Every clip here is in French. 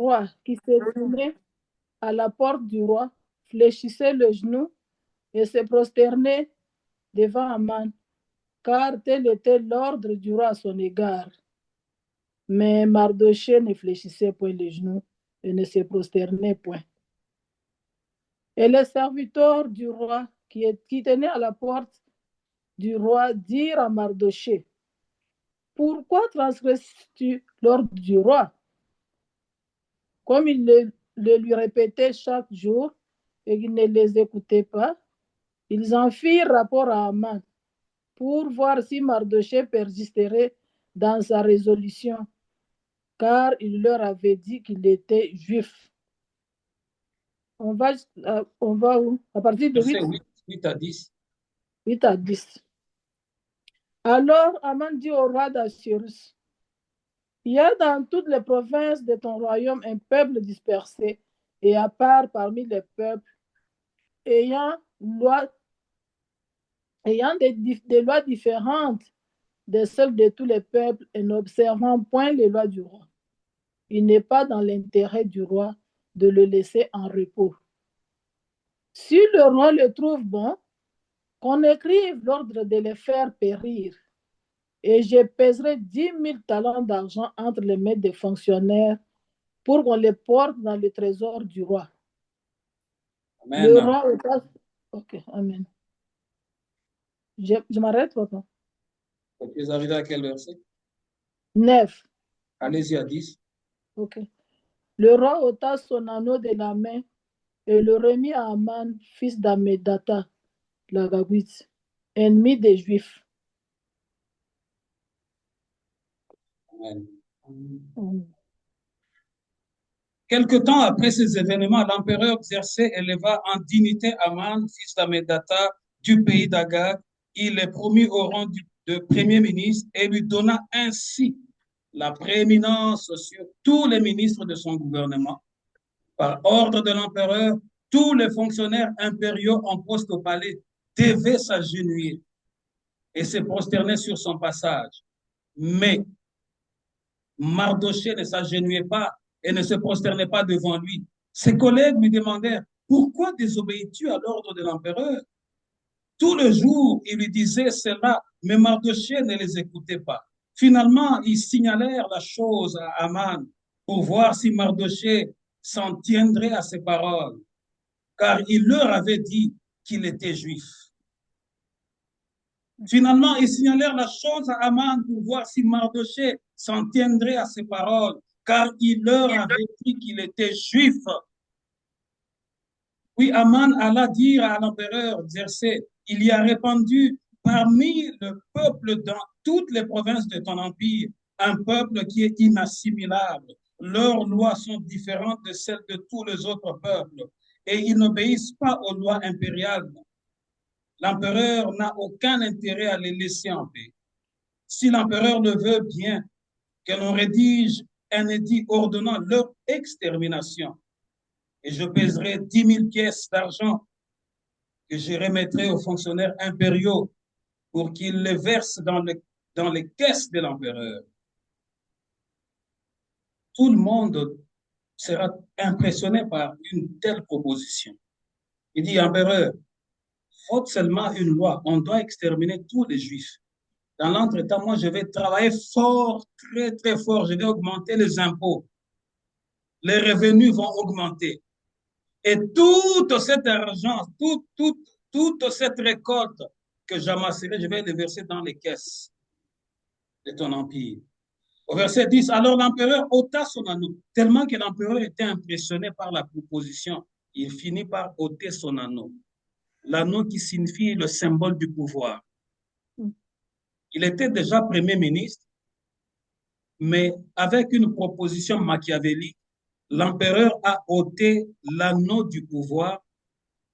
roi qui se tenait à la porte du roi fléchissait le genou et se prosternait devant Aman, car tel était l'ordre du roi à son égard. Mais Mardochée ne fléchissait point les genoux et ne se prosternait point. Et les serviteurs du roi qui tenaient à la porte du roi dirent à Mardochée, pourquoi transgresses-tu l'ordre du roi? Comme il le lui répétait chaque jour et qu'il ne les écoutait pas, ils en firent rapport à Aman pour voir si Mardochée persisterait dans sa résolution, car il leur avait dit qu'il était juif. On va où? À partir de Verset 8, 8 à 10. 8 à 10. Alors Aman dit au roi d'Assyrus, il y a dans toutes les provinces de ton royaume un peuple dispersé et à part parmi les peuples, ayant, loi, ayant des lois différentes de celles de tous les peuples et n'observant point les lois du roi. Il n'est pas dans l'intérêt du roi de le laisser en repos. Si le roi le trouve bon, qu'on écrive l'ordre de les faire périr, et je pèserai 10 000 talents d'argent entre les mains des fonctionnaires pour qu'on les porte dans le trésor du roi. Amen. Le roi est pas... Ok, amen. Je m'arrête, papa. Tu es arrivé à quel verset? 9. Allez-y à 10. Ok. Le roi ôta son anneau de la main et le remit à Aman, fils d'Amedata, la Gagouite, ennemi des Juifs. Amen. Mm. Quelque temps après ces événements, l'empereur Xerxès éleva en dignité Aman, fils d'Amedata, du pays d'Agag. Il est promu au rang de premier ministre et lui donna ainsi la prééminence sur tous les ministres de son gouvernement. Par ordre de l'empereur, tous les fonctionnaires impériaux en poste au palais devaient s'agenouiller et se prosterner sur son passage. Mais Mardochée ne s'agenouillait pas et ne se prosternait pas devant lui. Ses collègues lui demandèrent, pourquoi désobéis-tu à l'ordre de l'empereur? Tout le jour, ils lui disaient cela, mais Mardochée ne les écoutait pas. Finalement, ils signalèrent la chose à Aman pour voir si Mardochée s'en tiendrait à ses paroles, car il leur avait dit qu'il était juif. Finalement, ils signalèrent la chose à Aman pour voir si Mardochée s'en tiendrait à ses paroles, car il leur avait dit qu'il était juif. Puis Aman alla dire à l'empereur Xerxès, il y a répandu parmi le peuple dans toutes les provinces de ton empire un peuple qui est inassimilable. Leurs lois sont différentes de celles de tous les autres peuples et ils n'obéissent pas aux lois impériales. L'empereur n'a aucun intérêt à les laisser en paix. Si l'empereur le veut bien, que l'on rédige un édit ordonnant leur extermination, et je pèserai 10 000 pièces d'argent que je remettrai aux fonctionnaires impériaux pour qu'ils les versent dans les caisses de l'empereur. Tout le monde sera impressionné par une telle proposition. Il dit, empereur, faute seulement une loi, on doit exterminer tous les juifs. Dans l'entretemps, moi, je vais travailler fort, très, très fort. Je vais augmenter les impôts. Les revenus vont augmenter. Et tout cet argent, toute cette récolte que j'amasserai, je vais les verser dans les caisses de ton empire. Au verset 10, alors l'empereur ôta son anneau. Tellement que l'empereur était impressionné par la proposition, il finit par ôter son anneau. L'anneau qui signifie le symbole du pouvoir. Il était déjà premier ministre, mais avec une proposition machiavélique, l'empereur a ôté l'anneau du pouvoir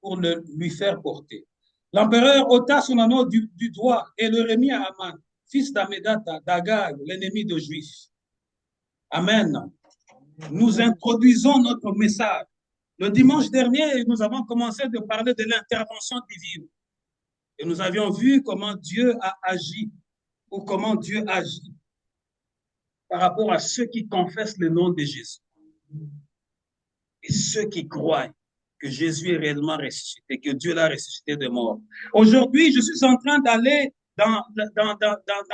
pour lui faire porter. L'empereur ôta son anneau du doigt et le remit à Aman, fils d'Amedata, d'Agag, l'ennemi des Juifs. Amen. Nous introduisons notre message. Le dimanche dernier, nous avons commencé de parler de l'intervention divine. Et nous avions vu comment Dieu a agi ou comment Dieu agit par rapport à ceux qui confessent le nom de Jésus. Et ceux qui croient que Jésus est réellement ressuscité, que Dieu l'a ressuscité de mort. Aujourd'hui, je suis en train d'aller dans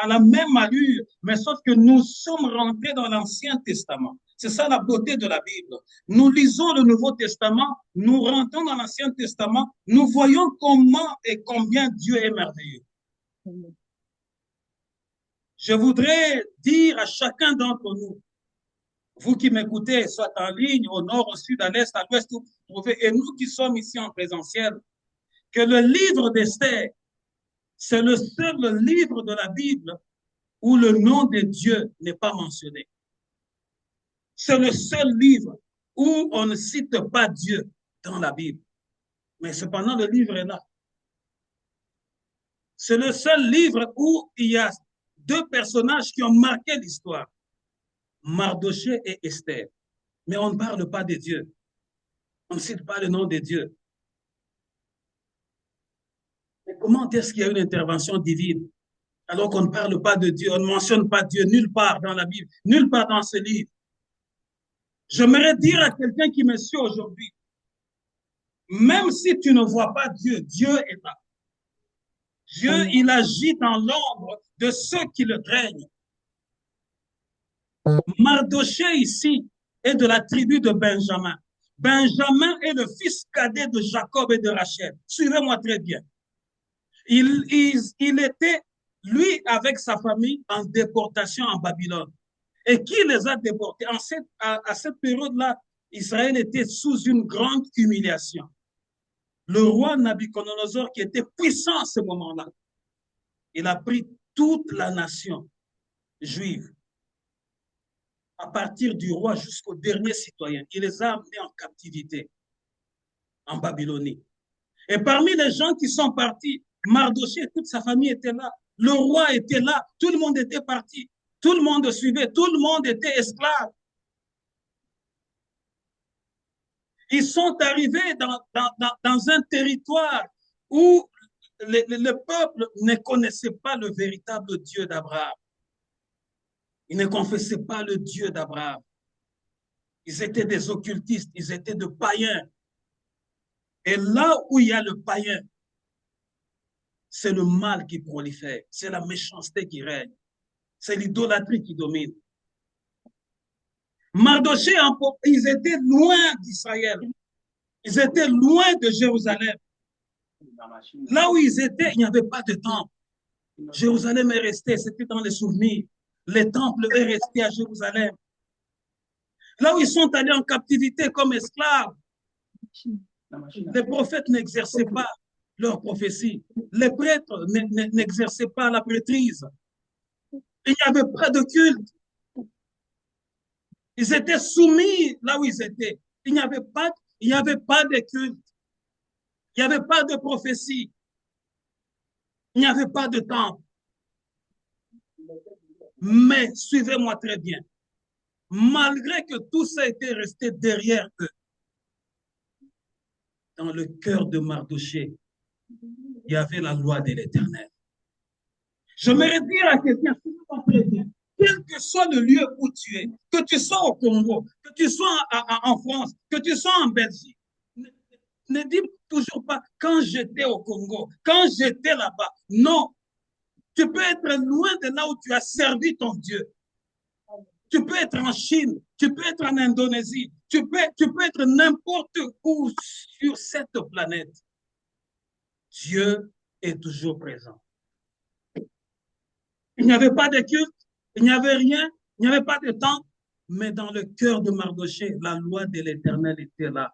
la même allure, mais sauf que nous sommes rentrés dans l'Ancien Testament. C'est ça la beauté de la Bible. Nous lisons le Nouveau Testament, nous rentrons dans l'Ancien Testament, nous voyons comment et combien Dieu est merveilleux. Je voudrais dire à chacun d'entre nous, vous qui m'écoutez, soit en ligne, au nord, au sud, à l'est, à l'ouest, où vous vous trouvez, et nous qui sommes ici en présentiel, que le livre d'Esther, c'est le seul livre de la Bible où le nom de Dieu n'est pas mentionné. C'est le seul livre où on ne cite pas Dieu dans la Bible. Mais cependant, le livre est là. C'est le seul livre où il y a deux personnages qui ont marqué l'histoire, Mardochée et Esther. Mais on ne parle pas de Dieu. On ne cite pas le nom de Dieu. Mais comment est-ce qu'il y a une intervention divine alors qu'on ne parle pas de Dieu, on ne mentionne pas Dieu nulle part dans la Bible, nulle part dans ce livre? J'aimerais dire à quelqu'un qui me suit aujourd'hui, même si tu ne vois pas Dieu, Dieu est là. Dieu, il agit dans l'ombre de ceux qui le craignent. Mardochée ici est de la tribu de Benjamin. Benjamin est le fils cadet de Jacob et de Rachel. Suivez-moi très bien. Il était, lui, avec sa famille, en déportation en Babylone. Et qui les a déportés? À cette période-là, Israël était sous une grande humiliation. Le roi Nabuchodonosor, qui était puissant à ce moment-là, il a pris toute la nation juive, à partir du roi jusqu'au dernier citoyen. Il les a amenés en captivité, en Babylonie. Et parmi les gens qui sont partis, Mardochée et toute sa famille étaient là. Le roi était là. Tout le monde était parti. Tout le monde suivait. Tout le monde était esclave. Ils sont arrivés dans un territoire où le peuple ne connaissait pas le véritable Dieu d'Abraham. Ils ne confessaient pas le Dieu d'Abraham. Ils étaient des occultistes, ils étaient des païens. Et là où il y a le païen, c'est le mal qui prolifère, c'est la méchanceté qui règne, c'est l'idolâtrie qui domine. Mardochée, ils étaient loin d'Israël, ils étaient loin de Jérusalem. Là où ils étaient, il n'y avait pas de temple. Jérusalem est resté, c'était dans les souvenirs. Les temples est resté à Jérusalem. Là où ils sont allés en captivité comme esclaves, les prophètes n'exerçaient pas leur prophétie. Les prêtres n'exerçaient pas la prêtrise. Il n'y avait pas de culte. Ils étaient soumis là où ils étaient. Il n'y avait pas de culte. Il n'y avait pas de prophétie. Il n'y avait pas de temple. Mais suivez-moi très bien. Malgré que tout ça était resté derrière eux, dans le cœur de Mardochée, il y avait la loi de l'Éternel. J'aimerais dire à quelqu'un, suivez-moi très bien, quel que soit le lieu où tu es, que tu sois au Congo, que tu sois en France, que tu sois en Belgique, ne dis toujours pas quand j'étais au Congo, quand j'étais là-bas. Non, tu peux être loin de là où tu as servi ton Dieu. Tu peux être en Chine, tu peux être en Indonésie, tu peux être n'importe où sur cette planète. Dieu est toujours présent. Il n'y avait pas de culte, il n'y avait rien, il n'y avait pas de temps, mais dans le cœur de Mardochée, la loi de l'Éternel était là.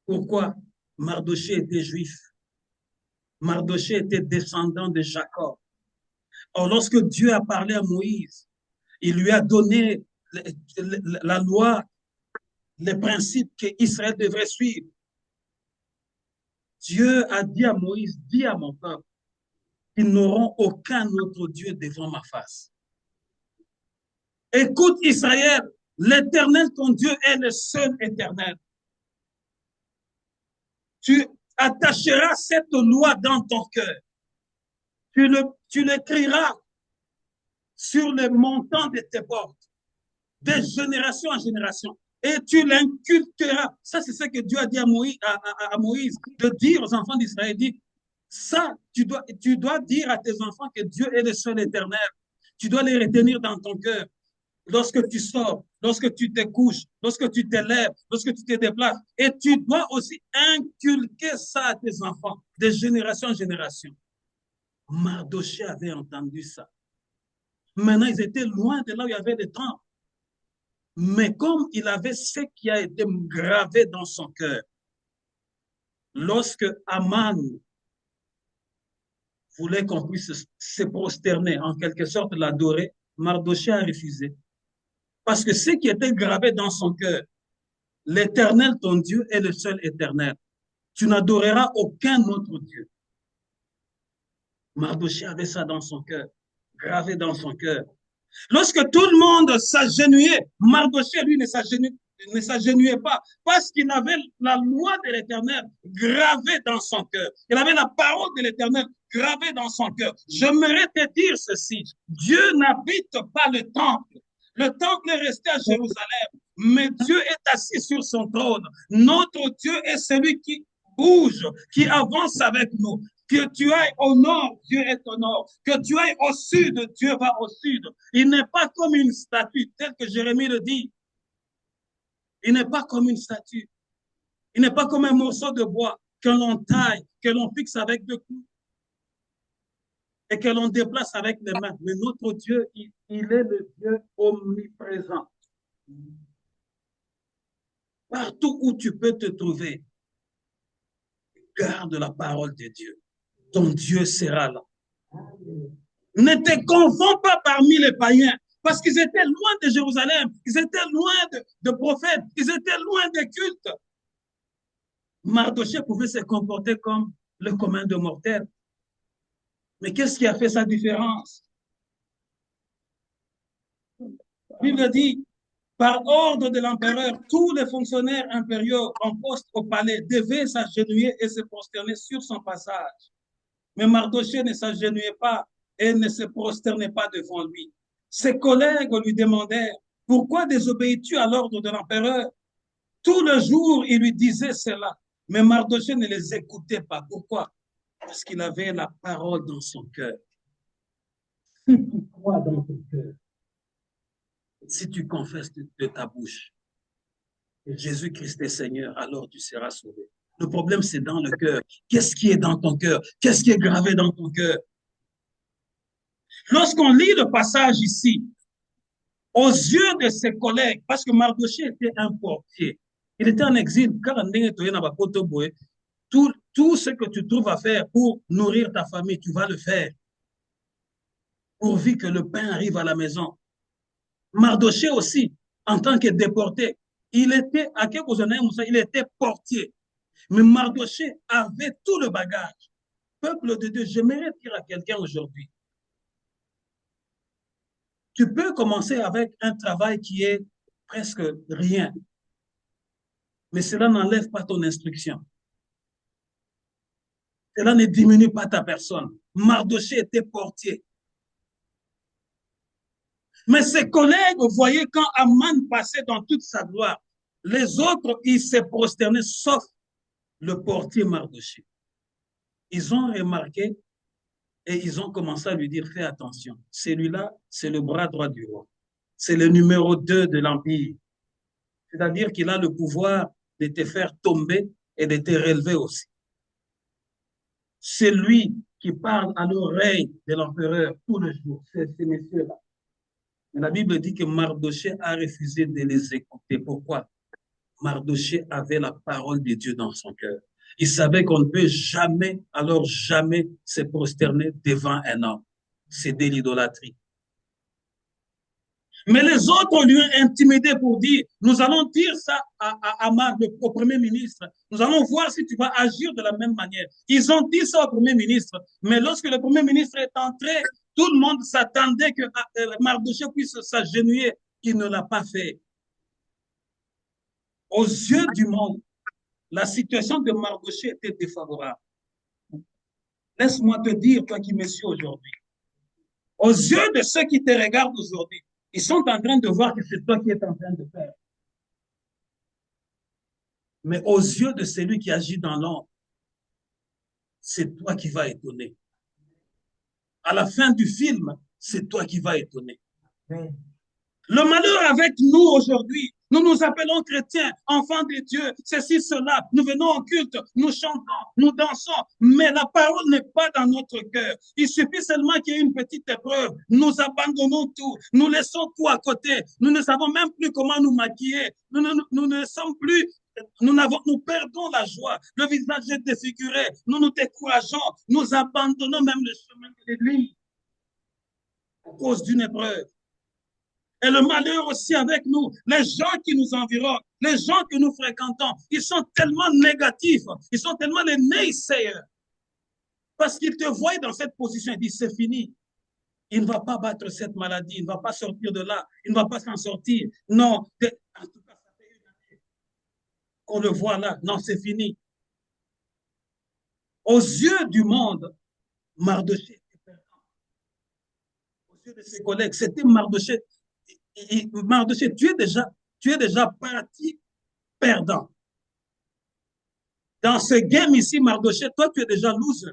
Pourquoi? Mardochée était juif. Mardochée était descendant de Jacob. Or, lorsque Dieu a parlé à Moïse, il lui a donné la loi, les principes qu'Israël devrait suivre. Dieu a dit à Moïse, dis à mon peuple, ils n'auront aucun autre Dieu devant ma face. Écoute Israël, l'Éternel, ton Dieu, est le seul éternel. Tu attacheras cette loi dans ton cœur. Tu l'écriras sur les montants de tes portes, de génération en génération. et tu l'inculqueras. Ça, c'est ce que Dieu a dit à Moïse de dire aux enfants d'Israël. Dit, ça, tu dois dire à tes enfants que Dieu est le seul éternel. Tu dois les retenir dans ton cœur. Lorsque tu sors, lorsque tu te couches, lorsque tu te lèves, lorsque tu te déplaces. Et tu dois aussi inculquer ça à tes enfants, de génération en génération. Mardoché avait entendu ça. Maintenant, ils étaient loin de là où il y avait des temps. Mais comme il avait ce qui a été gravé dans son cœur, lorsque Aman voulait qu'on puisse se prosterner, en quelque sorte l'adorer, Mardoché a refusé. Parce que ce qui était gravé dans son cœur, l'Éternel, ton Dieu, est le seul éternel. Tu n'adoreras aucun autre Dieu. Mardoché avait ça dans son cœur, gravé dans son cœur. Lorsque tout le monde s'agenouillait, Mardoché, lui, ne s'agenouillait pas parce qu'il avait la loi de l'Éternel gravée dans son cœur. Il avait la parole de l'Éternel gravée dans son cœur. J'aimerais te dire ceci. Dieu n'habite pas le temple. Le temple est resté à Jérusalem, mais Dieu est assis sur son trône. Notre Dieu est celui qui bouge, qui avance avec nous. Que tu ailles au nord, Dieu est au nord. Que tu ailles au sud, Dieu va au sud. Il n'est pas comme une statue, tel que Jérémie le dit. Il n'est pas comme une statue. Il n'est pas comme un morceau de bois que l'on taille, que l'on fixe avec deux coups et que l'on déplace avec les mains. Mais notre Dieu, il est le Dieu omniprésent. Partout où tu peux te trouver, garde la parole de Dieu. Ton Dieu sera là. Ne te confonds pas parmi les païens, parce qu'ils étaient loin de Jérusalem, ils étaient loin de prophètes, ils étaient loin des cultes. Mardoché pouvait se comporter comme le commun de mortels. Mais qu'est-ce qui a fait sa différence? La Bible dit, par ordre de l'empereur, tous les fonctionnaires impériaux en poste au palais devaient s'agenouiller et se prosterner sur son passage. Mais Mardoché ne s'agenouillait pas et ne se prosternait pas devant lui. Ses collègues lui demandèrent, pourquoi désobéis-tu à l'ordre de l'empereur? Tout le jour, il lui disait cela. Mais Mardoché ne les écoutait pas. Pourquoi? Parce qu'il avait la parole dans son cœur. Si tu crois dans ton cœur, si tu confesses de ta bouche que Jésus-Christ est Seigneur, alors tu seras sauvé. Le problème, c'est dans le cœur. Qu'est-ce qui est dans ton cœur? Qu'est-ce qui est gravé dans ton cœur? Lorsqu'on lit le passage ici, aux yeux de ses collègues, parce que Mardoché était un portier, il était en exil, car tout ce que tu trouves à faire pour nourrir ta famille, tu vas le faire, pourvu que le pain arrive à la maison. Mardoché aussi, en tant que déporté, il était, à quelques années, il était portier. Mais Mardoché avait tout le bagage. Peuple de Dieu, j'aimerais dire à quelqu'un aujourd'hui, tu peux commencer avec un travail qui est presque rien, mais cela n'enlève pas ton instruction. Cela ne diminue pas ta personne. Mardoché était portier. Mais ses collègues voyaient quand Aman passait dans toute sa gloire, les autres, ils se prosternaient, sauf le portier Mardoché. Ils ont remarqué et ils ont commencé à lui dire, fais attention, celui-là, c'est le bras droit du roi. C'est le numéro 2 de l'Empire. C'est-à-dire qu'il a le pouvoir de te faire tomber et de te relever aussi. C'est lui qui parle à l'oreille de l'empereur tous les jours, ces messieurs-là. Mais la Bible dit que Mardoché a refusé de les écouter. Pourquoi? Mardoché avait la parole de Dieu dans son cœur. Il savait qu'on ne peut jamais, alors jamais se prosterner devant un homme. C'est de l'idolâtrie. Mais les autres lui ont intimidé pour dire, nous allons dire ça à Amar, au Premier ministre. Nous allons voir si tu vas agir de la même manière. Ils ont dit ça au Premier ministre. Mais lorsque le Premier ministre est entré, tout le monde s'attendait que Mardoché puisse s'agenouiller. Il ne l'a pas fait. Aux yeux du monde, la situation de Mardoché était défavorable. Laisse-moi te dire, toi qui me suis aujourd'hui, aux yeux de ceux qui te regardent aujourd'hui, ils sont en train de voir que c'est toi qui es en train de faire. Mais aux yeux de celui qui agit dans l'ombre, c'est toi qui vas étonner. À la fin du film, c'est toi qui vas étonner. Le malheur avec nous aujourd'hui, nous nous appelons chrétiens, enfants de Dieu, ceci, cela, nous venons au culte, nous chantons, nous dansons, mais la parole n'est pas dans notre cœur. Il suffit seulement qu'il y ait une petite épreuve, nous abandonnons tout, nous laissons tout à côté, nous ne savons même plus comment nous maquiller, nous ne sommes plus, nous perdons la joie, le visage est défiguré, nous nous décourageons, nous abandonnons même le chemin de l'église à cause d'une épreuve. Et le malheur aussi avec nous, les gens qui nous environnent, les gens que nous fréquentons, ils sont tellement négatifs, ils sont tellement les naysayers. Parce qu'ils te voient dans cette position, ils disent c'est fini. Il ne va pas battre cette maladie, il ne va pas sortir de là, il ne va pas s'en sortir. Non, en tout cas, ça fait une année qu'on le voit là. Non, c'est fini. Aux yeux du monde, Mardochée était perdant. Aux yeux de ses collègues, c'était Mardochée. Mardochée, tu es déjà parti perdant. Dans ce game ici, Mardochée, toi, tu es déjà loser.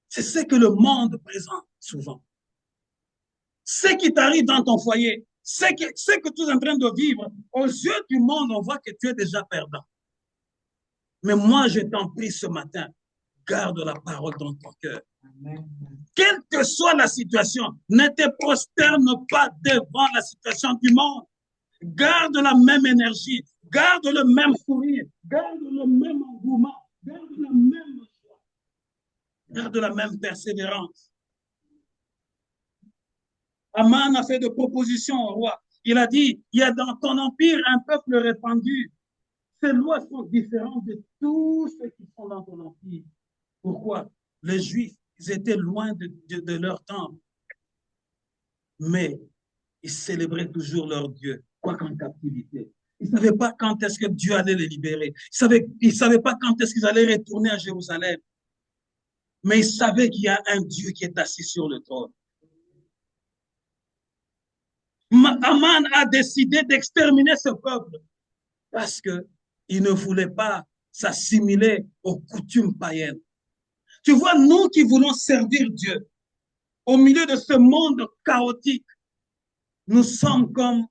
C'est ce que le monde présente souvent. Ce qui t'arrive dans ton foyer, ce que tu es en train de vivre, aux yeux du monde, on voit que tu es déjà perdant. Mais moi, je t'en prie ce matin, garde la parole dans ton cœur. Quelle que soit la situation, ne te prosterne pas devant la situation du monde. Garde la même énergie, garde le même sourire, garde le même engouement, garde la même joie, garde la même persévérance. Aman a fait de propositions au roi. Il a dit, il y a dans ton empire un peuple répandu. Ces lois sont différentes de tous ceux qui sont dans ton empire. Pourquoi? Les Juifs, ils étaient loin de leur temple. Mais ils célébraient toujours leur Dieu, quoi qu'en captivité. Ils ne savaient pas quand est-ce que Dieu allait les libérer. Ils ne savaient pas quand est-ce qu'ils allaient retourner à Jérusalem. Mais ils savaient qu'il y a un Dieu qui est assis sur le trône. Aman a décidé d'exterminer ce peuple parce qu'il ne voulait pas s'assimiler aux coutumes païennes. Tu vois, nous qui voulons servir Dieu, au milieu de ce monde chaotique, nous sommes comme,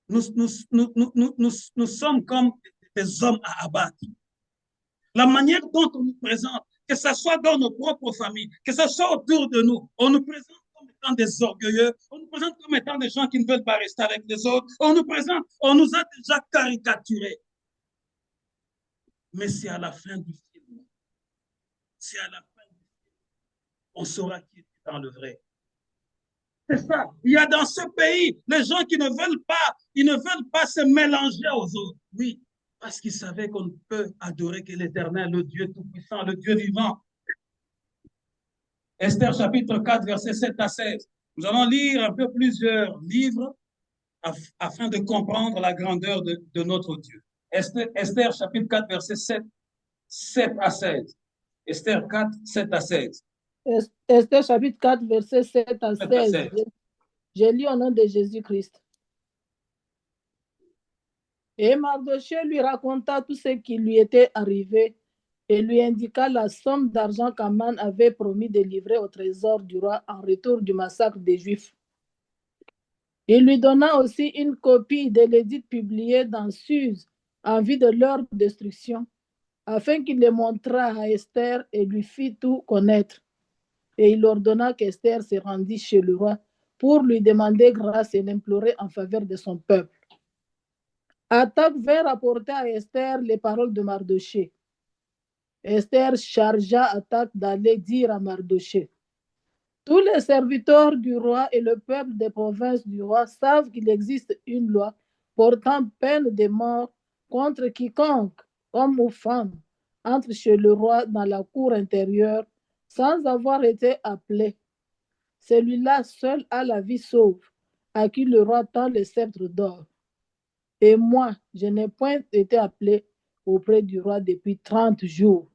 nous sommes comme des hommes à abattre. La manière dont on nous présente, que ce soit dans nos propres familles, que ce soit autour de nous, on nous présente comme étant des orgueilleux, on nous présente comme étant des gens qui ne veulent pas rester avec les autres, on nous a déjà caricaturés. Mais c'est à la fin du film, c'est à la fin du film, on saura qui est dans le vrai. C'est ça. Il y a dans ce pays les gens qui ne veulent pas se mélanger aux autres. Oui, parce qu'ils savaient qu'on ne peut adorer que l'Éternel, le Dieu Tout-Puissant, le Dieu vivant. Esther chapitre 4, versets 7 à 16. Nous allons lire un peu plusieurs livres afin de comprendre la grandeur de notre Dieu. Esther chapitre 4, versets 7 à 16. Esther 4, 7 à 16. Esther chapitre 4, versets 7 à 16. Je lis au nom de Jésus-Christ. Et Mardochée lui raconta tout ce qui lui était arrivé et lui indiqua la somme d'argent qu'Aman avait promis de livrer au trésor du roi en retour du massacre des Juifs. Il lui donna aussi une copie de l'édit publié dans Suse en vue de leur destruction, afin qu'il le montrât à Esther et lui fit tout connaître. Et il ordonna qu'Esther se rendît chez le roi pour lui demander grâce et l'implorer en faveur de son peuple. Attaque vint rapporter à Esther les paroles de Mardochée. Esther chargea Attaque d'aller dire à Mardochée: tous les serviteurs du roi et le peuple des provinces du roi savent qu'il existe une loi portant peine de mort contre quiconque, homme ou femme, entre chez le roi dans la cour intérieure sans avoir été appelé. Celui-là seul a la vie sauve, à qui le roi tend le sceptre d'or. Et moi, je n'ai point été appelé auprès du roi depuis 30 jours.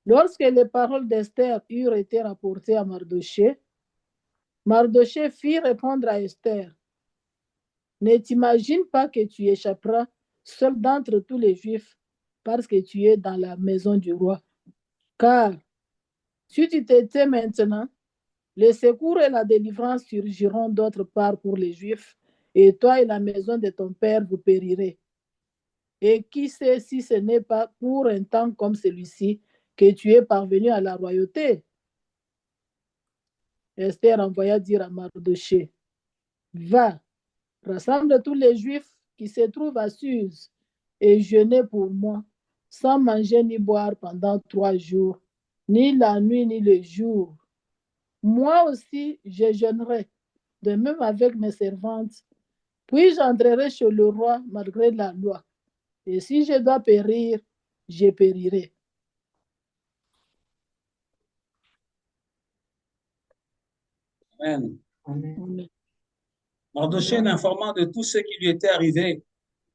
Lorsque les paroles d'Esther eurent été rapportées à Mardochée, Mardochée fit répondre à Esther: ne t'imagine pas que tu échapperas seul d'entre tous les Juifs, parce que tu es dans la maison du roi. Car si tu te tais maintenant, le secours et la délivrance surgiront d'autre part pour les Juifs, et toi et la maison de ton père, vous périrez. Et qui sait si ce n'est pas pour un temps comme celui-ci que tu es parvenu à la royauté? Esther envoya dire à Mardoché, va, rassemble tous les Juifs qui se trouvent à Suse et jeûnez pour moi, sans manger ni boire pendant 3 jours, ni la nuit ni le jour. Moi aussi, je jeûnerai, de même avec mes servantes. Puis j'entrerai chez le roi malgré la loi. Et si je dois périr, je périrai. Amen. Amen. Mardochée l'informant de tout ce qui lui était arrivé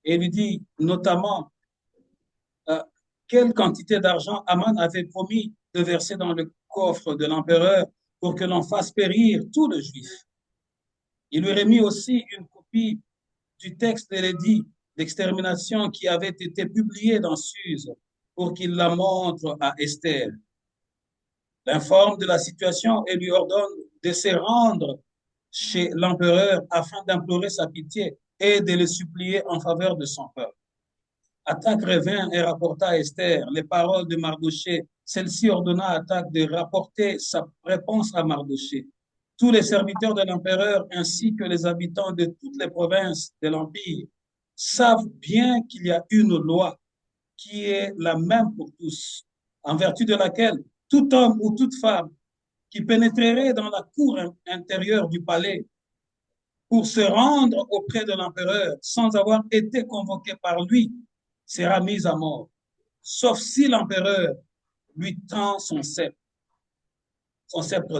et lui dit notamment quelle quantité d'argent Aman avait promis de verser dans le coffre de l'empereur pour que l'on fasse périr tout le juif. Il lui remit aussi une copie du texte de l'édit d'extermination qui avait été publié dans Suse pour qu'il la montre à Esther. L'informe de la situation et lui ordonne de se rendre chez l'empereur afin d'implorer sa pitié et de le supplier en faveur de son peuple. Attaque revint et rapporta à Esther les paroles de Mardochée. Celle-ci ordonna à Attaque de rapporter sa réponse à Mardochée. Tous les serviteurs de l'empereur ainsi que les habitants de toutes les provinces de l'Empire savent bien qu'il y a une loi qui est la même pour tous, en vertu de laquelle tout homme ou toute femme qui pénétrerait dans la cour intérieure du palais pour se rendre auprès de l'empereur sans avoir été convoqué par lui sera mis à mort, sauf si l'empereur lui tend son sceptre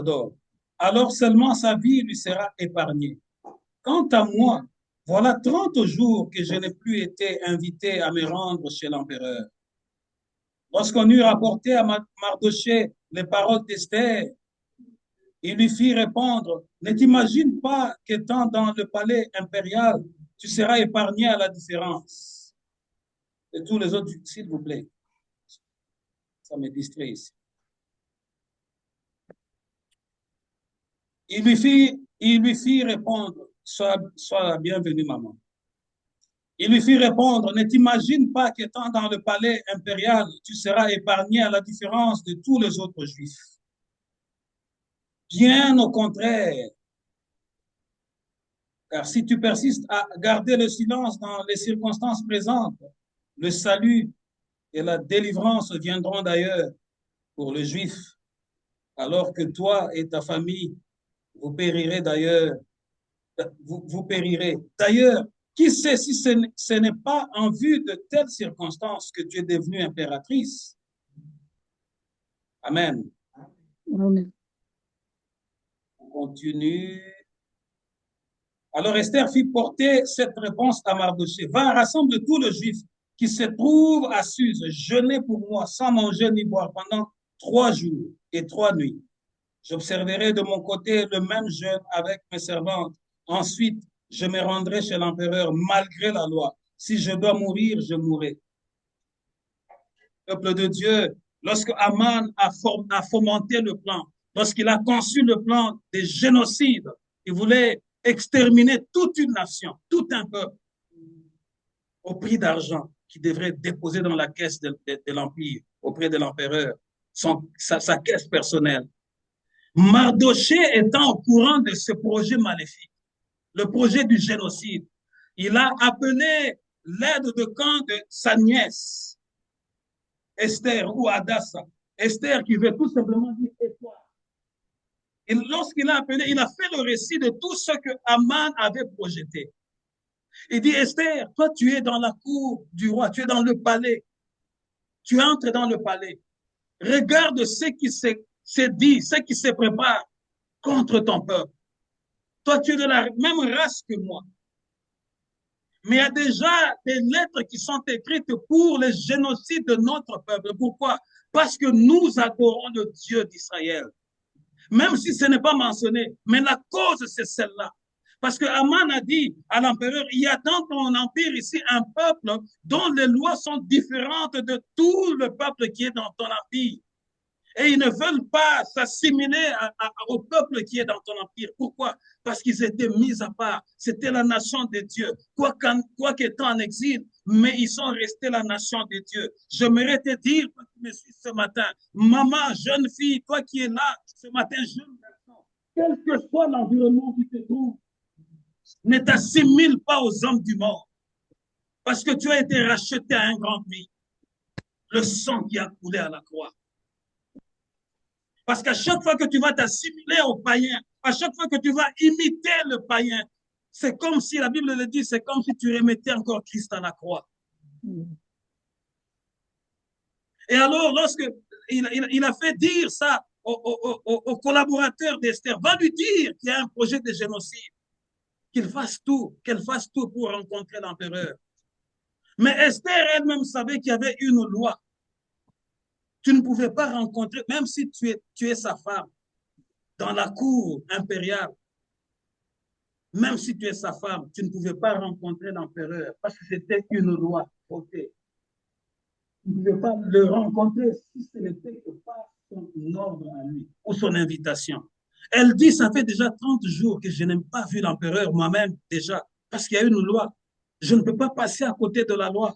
d'or. Alors seulement sa vie lui sera épargnée. Quant à moi, voilà 30 jours que je n'ai plus été invité à me rendre chez l'empereur. Lorsqu'on eut rapporté à Mardochée les paroles d'Esther, il lui fit répondre, ne t'imagine pas qu'étant dans le palais impérial, tu seras épargné à la différence de tous les autres, s'il vous plaît. Ça me distrait ici. Il lui fit répondre, sois la bienvenue, maman. Il lui fit répondre, ne t'imagine pas qu'étant dans le palais impérial, tu seras épargné à la différence de tous les autres juifs. Bien au contraire, car si tu persistes à garder le silence dans les circonstances présentes, le salut et la délivrance viendront d'ailleurs pour le juif, alors que toi et ta famille, vous périrez d'ailleurs. Vous périrez. D'ailleurs, qui sait si ce n'est pas en vue de telles circonstances que tu es devenue impératrice? Amen. Amen. On continue. Alors Esther fit porter cette réponse à Mardochée. Va, rassemble tous les Juifs qui se trouvent à Suse, jeûnez pour moi sans manger ni boire pendant 3 jours et 3 nuits. J'observerai de mon côté le même jeûne avec mes servantes. Ensuite, je me rendrai chez l'empereur malgré la loi. Si je dois mourir, je mourrai. Peuple de Dieu, lorsque Aman a fomenté le plan, lorsqu'il a conçu le plan des génocides, il voulait exterminer toute une nation, tout un peuple, au prix d'argent qu'il devrait déposer dans la caisse de l'Empire, auprès de l'empereur, sa caisse personnelle. Mardochée étant au courant de ce projet maléfique, le projet du génocide, il a appelé l'aide de camp de sa nièce, Esther ou Hadassah. Esther qui veut tout simplement dire espoir. Et lorsqu'il a appelé, il a fait le récit de tout ce que Aman avait projeté. Il dit, Esther, toi tu es dans la cour du roi, tu es dans le palais. Tu entres dans le palais. Regarde ce qui s'est dit, ce qui se prépare contre ton peuple. Toi, tu es de la même race que moi. Mais il y a déjà des lettres qui sont écrites pour le génocide de notre peuple. Pourquoi? Parce que nous adorons le Dieu d'Israël. Même si ce n'est pas mentionné, mais la cause, c'est celle-là. Parce que Aman a dit à l'empereur, il y a dans ton empire ici un peuple dont les lois sont différentes de tout le peuple qui est dans ton empire. Et ils ne veulent pas s'assimiler au peuple qui est dans ton empire. Pourquoi? Parce qu'ils étaient mis à part. C'était la nation de Dieu. Quoi qu'étant en exil, mais ils sont restés la nation de Dieu. J'aimerais te dire, toi qui me suis ce matin, maman, jeune fille, toi qui es là ce matin, jeune garçon, quel que soit l'environnement où tu te trouves, ne t'assimile pas aux hommes du monde. Parce que tu as été racheté à un grand prix. Le sang qui a coulé à la croix. Parce qu'à chaque fois que tu vas t'assimiler aux païens, à chaque fois que tu vas imiter le païen, c'est comme si, la Bible le dit, c'est comme si tu remettais encore Christ à la croix. Et alors, lorsqu'il a fait dire ça aux collaborateurs d'Esther, va lui dire qu'il y a un projet de génocide, qu'elle fasse tout pour rencontrer l'empereur. Mais Esther elle-même savait qu'il y avait une loi. Tu ne pouvais pas rencontrer, même si tu es sa femme, dans la cour impériale, même si tu es sa femme, tu ne pouvais pas rencontrer l'empereur parce que c'était une loi votée. Tu ne pouvais pas le rencontrer si ce n'était que par son ordre à lui ou son invitation. Elle dit, ça fait déjà 30 jours que je n'ai pas vu l'empereur moi-même déjà parce qu'il y a une loi. Je ne peux pas passer à côté de la loi.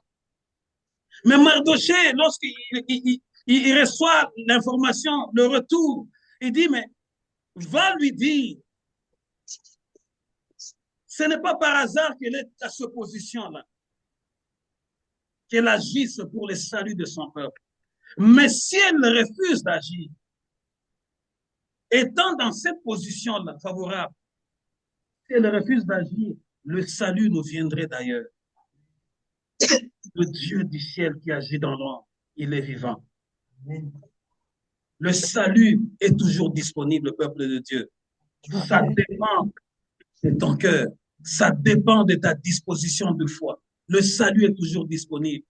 Mais Mardoché, lorsqu'il il reçoit l'information, le retour, il dit, mais va lui dire, ce n'est pas par hasard qu'elle est à cette position-là, qu'elle agisse pour le salut de son peuple. Mais si elle refuse d'agir, étant dans cette position-là favorable, si elle refuse d'agir, le salut nous viendrait d'ailleurs. Le Dieu du ciel qui agit dans l'ombre, il est vivant. Le salut est toujours disponible, peuple de Dieu. Ça dépend de ton cœur. Ça dépend de ta disposition de foi. Le salut est toujours disponible.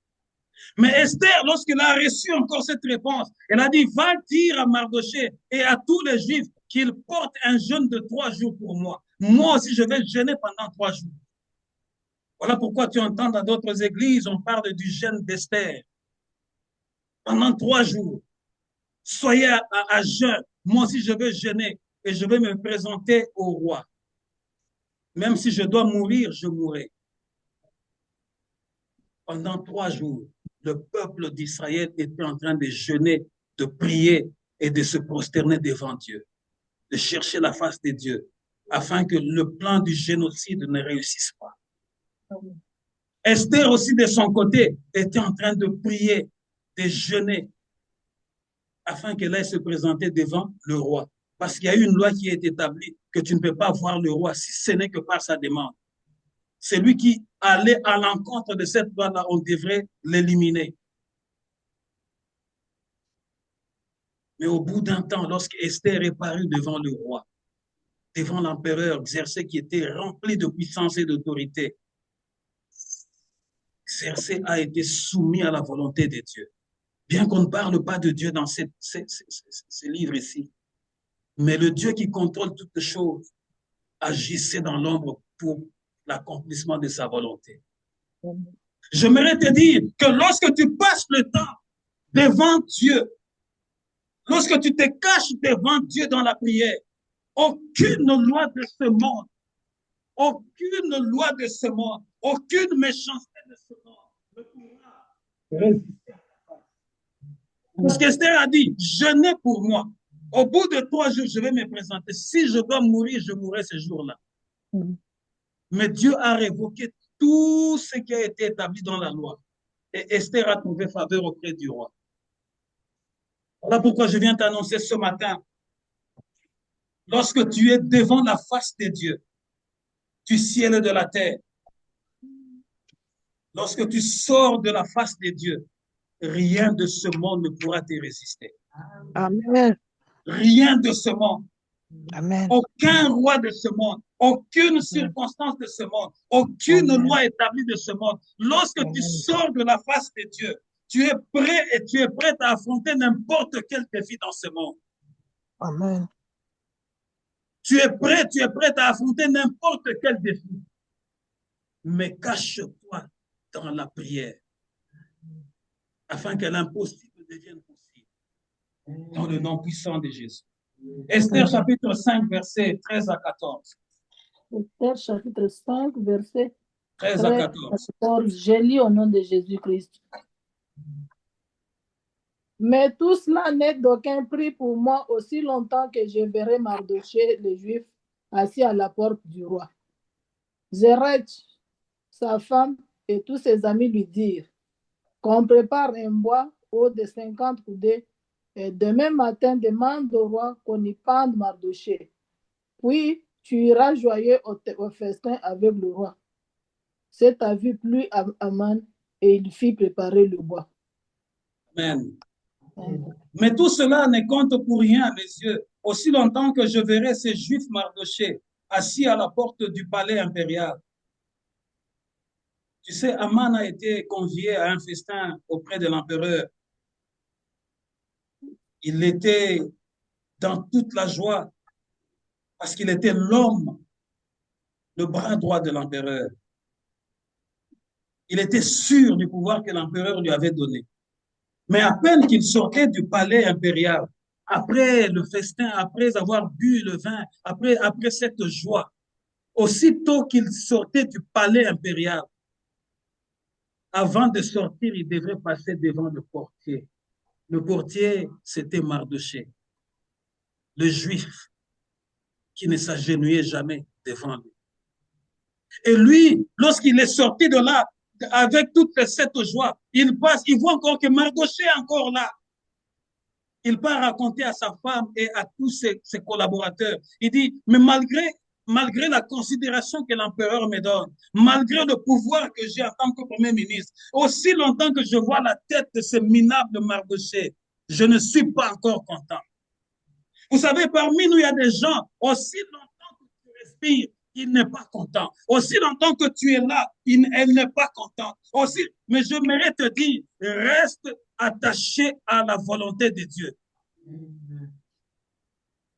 Mais Esther, lorsqu'elle a reçu encore cette réponse, elle a dit, va dire à Mardoché et à tous les Juifs qu'ils portent un jeûne de 3 jours pour moi. Moi aussi, je vais jeûner pendant 3 jours. Voilà pourquoi tu entends dans d'autres églises, on parle du jeûne d'Esther. Pendant 3 jours, soyez à jeûne. Moi aussi, je vais jeûner et je vais me présenter au roi. Même si je dois mourir, je mourrai. Pendant 3 jours, le peuple d'Israël était en train de jeûner, de prier et de se prosterner devant Dieu, de chercher la face de Dieu, afin que le plan du génocide ne réussisse pas. Esther aussi, de son côté, était en train de prier, de jeûner, afin qu'elle aille se présenter devant le roi. Parce qu'il y a une loi qui est établie que tu ne peux pas voir le roi si ce n'est que par sa demande. C'est lui qui allait à l'encontre de cette loi-là, on devrait l'éliminer. Mais au bout d'un temps, lorsque Esther est parue devant le roi, devant l'empereur Xerxès qui était rempli de puissance et d'autorité, Xerxès a été soumis à la volonté de Dieu. Bien qu'on ne parle pas de Dieu dans ces livres ici, mais le Dieu qui contrôle toutes choses agissait dans l'ombre pour l'accomplissement de sa volonté. J'aimerais te dire que lorsque tu passes le temps devant Dieu, lorsque tu te caches devant Dieu dans la prière, aucune loi de ce monde, aucune loi de ce monde, aucune méchanceté de ce monde ne pourra résister à ta face. Parce qu'Esther a dit, jeûnez pour moi. Au bout de 3 jours, je vais me présenter. Si je dois mourir, je mourrai ce jour-là. Mais Dieu a révoqué tout ce qui a été établi dans la loi. Et Esther a trouvé faveur auprès du roi. Voilà pourquoi je viens t'annoncer ce matin, lorsque tu es devant la face de Dieu, du ciel et de la terre, lorsque tu sors de la face de Dieu, rien de ce monde ne pourra te résister. Amen. Rien de ce monde. Amen. Aucun roi de ce monde, aucune circonstance de ce monde, aucune Amen. loi établie de ce monde. Lorsque Amen. tu sors de la face de Dieu, tu es prêt et tu es prête à affronter n'importe quel défi dans ce monde. Amen. Tu es prêt à affronter n'importe quel défi. Mais cache-toi dans la prière afin que l'impossible devienne possible. Dans le nom puissant de Jésus. Esther chapitre 5, versets 13 à 14. Esther chapitre 5, verset 13 à 14. 14. Je lis au nom de Jésus-Christ. Mais tout cela n'est d'aucun prix pour moi aussi longtemps que je verrai Mardochée, le Juif, assis à la porte du roi. Zeresh, sa femme et tous ses amis lui dirent qu'on prépare un bois haut de 50 coudées et demain matin demande au roi qu'on y pende Mardochée. Puis tu iras joyeux au festin avec le roi. Cet avis plut à Aman et il fit préparer le bois. Amen. Mais tout cela ne compte pour rien à mes yeux, aussi longtemps que je verrai ces Juifs Mardochée assis à la porte du palais impérial. Tu sais, Aman a été convié à un festin auprès de l'empereur. Il était dans toute la joie parce qu'il était l'homme, le bras droit de l'empereur. Il était sûr du pouvoir que l'empereur lui avait donné. Mais à peine qu'il sortait du palais impérial, après le festin, après avoir bu le vin, après cette joie, aussitôt qu'il sortait du palais impérial, avant de sortir, il devrait passer devant le portier. Le portier, c'était Mardochée, le juif qui ne s'agenouillait jamais devant lui. Et lui, lorsqu'il est sorti de là, avec toute cette joie, il passe, il voit encore que Mardochée est encore là. Il part raconter à sa femme et à tous ses collaborateurs. Il dit, mais malgré la considération que l'empereur me donne, malgré le pouvoir que j'ai en tant que premier ministre, aussi longtemps que je vois la tête de ce minable Mardochée, je ne suis pas encore content. Vous savez, parmi nous, il y a des gens, aussi longtemps que tu respires, il n'est pas content. Aussi longtemps que tu es là, elle n'est pas contente. Aussi, mais je mérite te dire, reste attaché à la volonté de Dieu.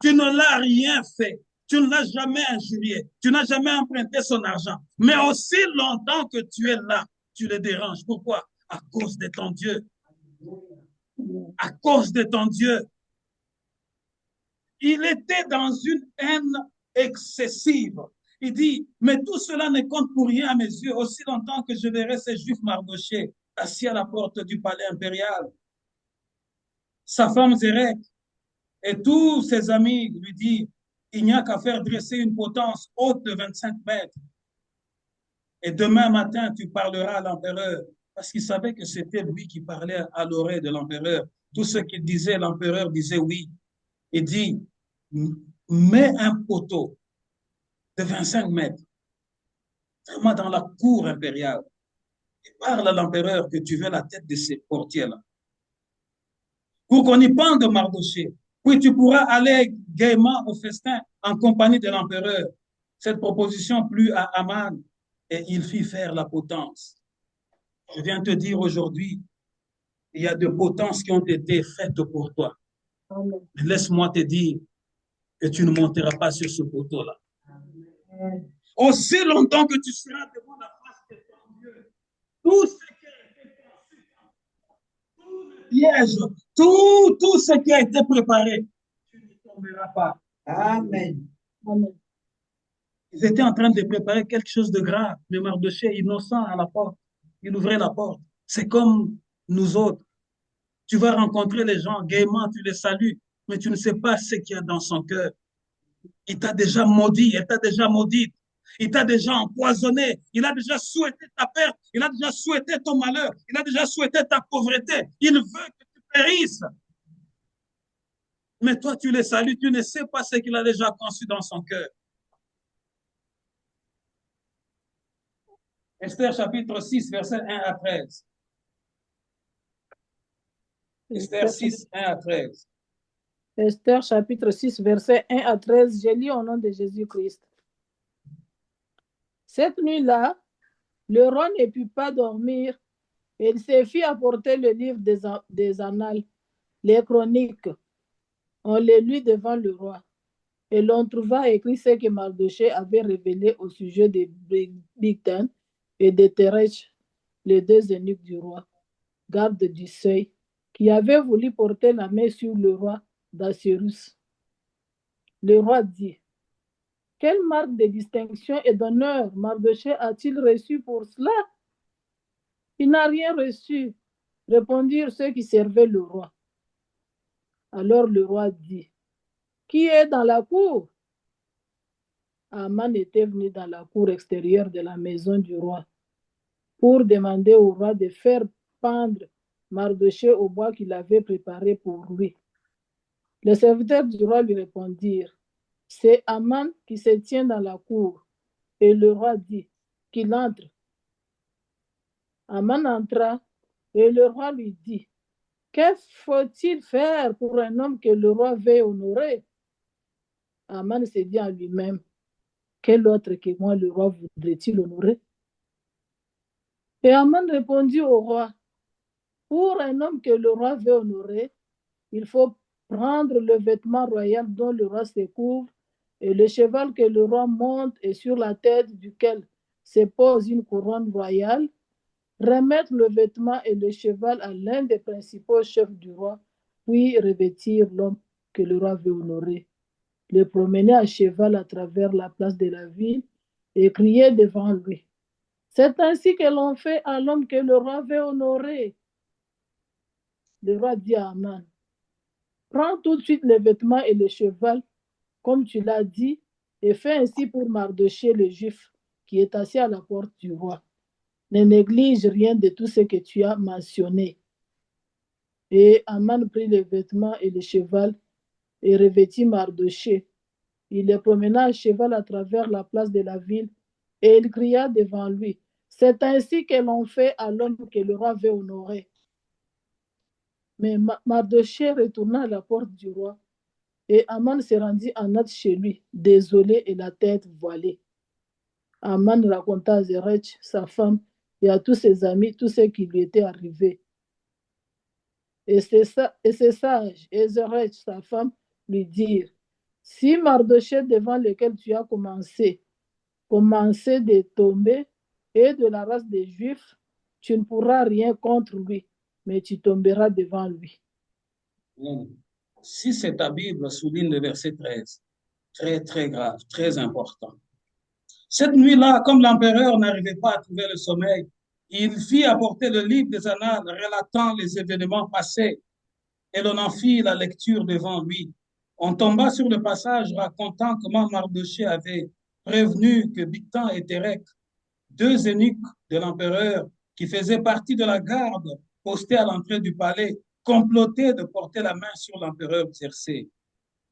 Tu ne l'as rien fait. Tu ne l'as jamais injurié. Tu n'as jamais emprunté son argent. Mais aussi longtemps que tu es là, tu le déranges. Pourquoi? À cause de ton Dieu. À cause de ton Dieu. Il était dans une haine excessive. Il dit, mais tout cela ne compte pour rien à mes yeux, aussi longtemps que je verrai ces Juifs Mardochée assis à la porte du palais impérial. Sa femme Zérek et tous ses amis lui disent, il n'y a qu'à faire dresser une potence haute de 25 mètres. Et demain matin, tu parleras à l'empereur, parce qu'il savait que c'était lui qui parlait à l'oreille de l'empereur. Tout ce qu'il disait, l'empereur disait oui. Il dit, mets un poteau de 25 mètres, vraiment dans la cour impériale, et parle à l'empereur que tu veux la tête de ces portiers-là. Pour qu'on y pende Mardochée. Puis tu pourras aller gaiement au festin en compagnie de l'empereur. Cette proposition plut à Aman et il fit faire la potence. Je viens te dire aujourd'hui, il y a des potences qui ont été faites pour toi. Laisse-moi te dire que tu ne monteras pas sur ce poteau-là. Aussi longtemps que tu seras devant la face de ton Dieu, tout ce qui a été pensé, tout le piège, tout ce qui a été préparé, tu ne tomberas pas. Amen. Amen. Ils étaient en train de préparer quelque chose de grave. Le Mardochée, innocent à la porte, il ouvrait la porte. C'est comme nous autres. Tu vas rencontrer les gens gaiement, tu les salues, mais tu ne sais pas ce qu'il y a dans son cœur. Il t'a déjà maudit, elle t'a déjà maudite. Il t'a déjà empoisonné. Il a déjà souhaité ta perte. Il a déjà souhaité ton malheur. Il a déjà souhaité ta pauvreté. Il veut que tu périsses. Mais toi, tu les salues. Tu ne sais pas ce qu'il a déjà conçu dans son cœur. Esther chapitre 6, verset 1 à 13. Esther 6, 1 à 13. Esther chapitre 6, verset 1 à 13. Je lis au nom de Jésus-Christ. Cette nuit-là, le roi ne put pas dormir et il se fit apporter le livre des annales, les chroniques. On les lut devant le roi. Et l'on trouva écrit ce que Mardochée avait révélé au sujet de Bigtan et de Teresh, les deux eunuques du roi, garde du seuil, qui avaient voulu porter la main sur le roi d'Assyrus. Le roi dit, quelle marque de distinction et d'honneur Mardochée a-t-il reçu pour cela? Il n'a rien reçu, répondirent ceux qui servaient le roi. Alors le roi dit, qui est dans la cour? Aman était venu dans la cour extérieure de la maison du roi pour demander au roi de faire pendre Mardochée au bois qu'il avait préparé pour lui. Les serviteurs du roi lui répondirent, c'est Aman qui se tient dans la cour. Et le roi dit qu'il entre. Aman entra et le roi lui dit, que faut-il faire pour un homme que le roi veuille honorer? Aman se dit en lui-même, quel autre que moi le roi voudrait-il honorer? Et Aman répondit au roi, pour un homme que le roi veut honorer, il faut prendre le vêtement royal dont le roi se couvre et le cheval que le roi monte et sur la tête duquel se pose une couronne royale, remettre le vêtement et le cheval à l'un des principaux chefs du roi, puis revêtir l'homme que le roi veut honorer, le promener à cheval à travers la place de la ville et crier devant lui. C'est ainsi que l'on fait à l'homme que le roi veut honorer. Le roi dit à Aman, prends tout de suite les vêtements et le cheval, comme tu l'as dit, et fais ainsi pour Mardochée le juif, qui est assis à la porte du roi. Ne néglige rien de tout ce que tu as mentionné. Et Aman prit les vêtements et le cheval et revêtit Mardochée. Il le promena à cheval à travers la place de la ville et il cria devant lui, c'est ainsi que l'on fait à l'homme que le roi veut honorer. Mais Mardochée retourna à la porte du roi et Aman se rendit en hâte chez lui, désolé et la tête voilée. Aman raconta à Zeresh, sa femme, et à tous ses amis tout ce qui lui était arrivé. Et ses sages et Zeresh, sa femme, lui dirent, si Mardochée devant lequel tu as commencé de tomber et de la race des Juifs, tu ne pourras rien contre lui, mais tu tomberas devant lui. Si c'est ta Bible, souligne le verset 13, très, très grave, très important. Cette nuit-là, comme l'empereur n'arrivait pas à trouver le sommeil, il fit apporter le livre des annales relatant les événements passés et l'on en fit la lecture devant lui. On tomba sur le passage racontant comment Mardochée avait prévenu que Bigtan et Térec, deux eunuques de l'empereur qui faisaient partie de la garde postée à l'entrée du palais, complotaient de porter la main sur l'empereur Xerxès.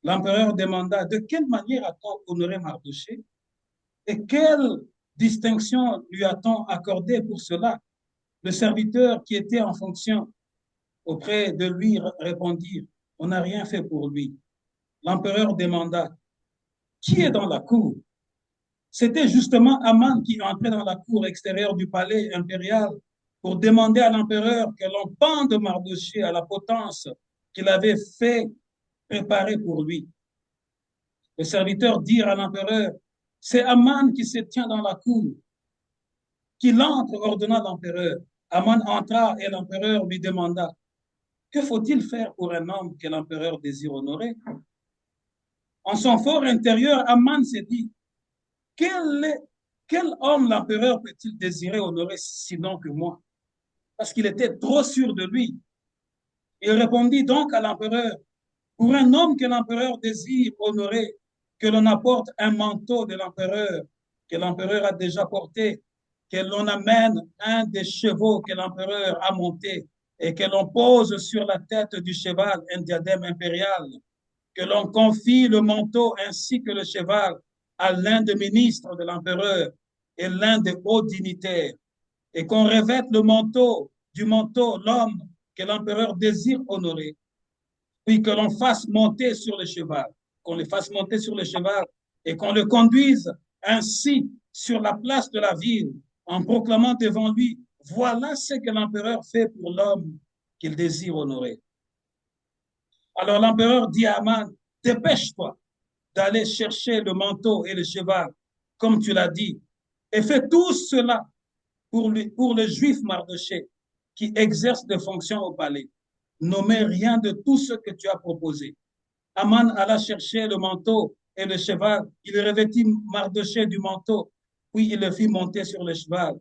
L'empereur demanda de quelle manière a-t-on honoré Mardochée et quelle distinction lui a-t-on accordé pour cela? Le serviteur qui était en fonction auprès de lui répondit, on n'a rien fait pour lui. L'empereur demanda, qui est dans la cour? C'était justement Aman qui entrait dans la cour extérieure du palais impérial pour demander à l'empereur que l'on pende Mardochée à la potence qu'il avait fait préparer pour lui. Les serviteurs dirent à l'empereur, c'est Aman qui se tient dans la cour. Qu'il entre, ordonna l'empereur. Aman entra et l'empereur lui demanda, que faut-il faire pour un homme que l'empereur désire honorer? En son fort intérieur, Aman s'est dit, quel homme l'empereur peut-il désirer honorer sinon que moi? Parce qu'il était trop sûr de lui. Il répondit donc à l'empereur, pour un homme que l'empereur désire honorer, que l'on apporte un manteau de l'empereur, que l'empereur a déjà porté, que l'on amène un des chevaux que l'empereur a monté et que l'on pose sur la tête du cheval un diadème impérial, que l'on confie le manteau ainsi que le cheval à l'un des ministres de l'empereur et l'un des hauts dignitaires, et qu'on revête le manteau du manteau l'homme que l'empereur désire honorer, puis que l'on fasse monter sur le cheval, qu'on le fasse monter sur le cheval et qu'on le conduise ainsi sur la place de la ville en proclamant devant lui, voilà ce que l'empereur fait pour l'homme qu'il désire honorer. Alors l'empereur dit à Aman, dépêche-toi, d'aller chercher le manteau et le cheval, comme tu l'as dit, et fais tout cela pour le juif Mardoché qui exerce des fonctions au palais. Nommez rien de tout ce que tu as proposé. Aman alla chercher le manteau et le cheval. Il revêtit Mardoché du manteau, puis il le fit monter sur le cheval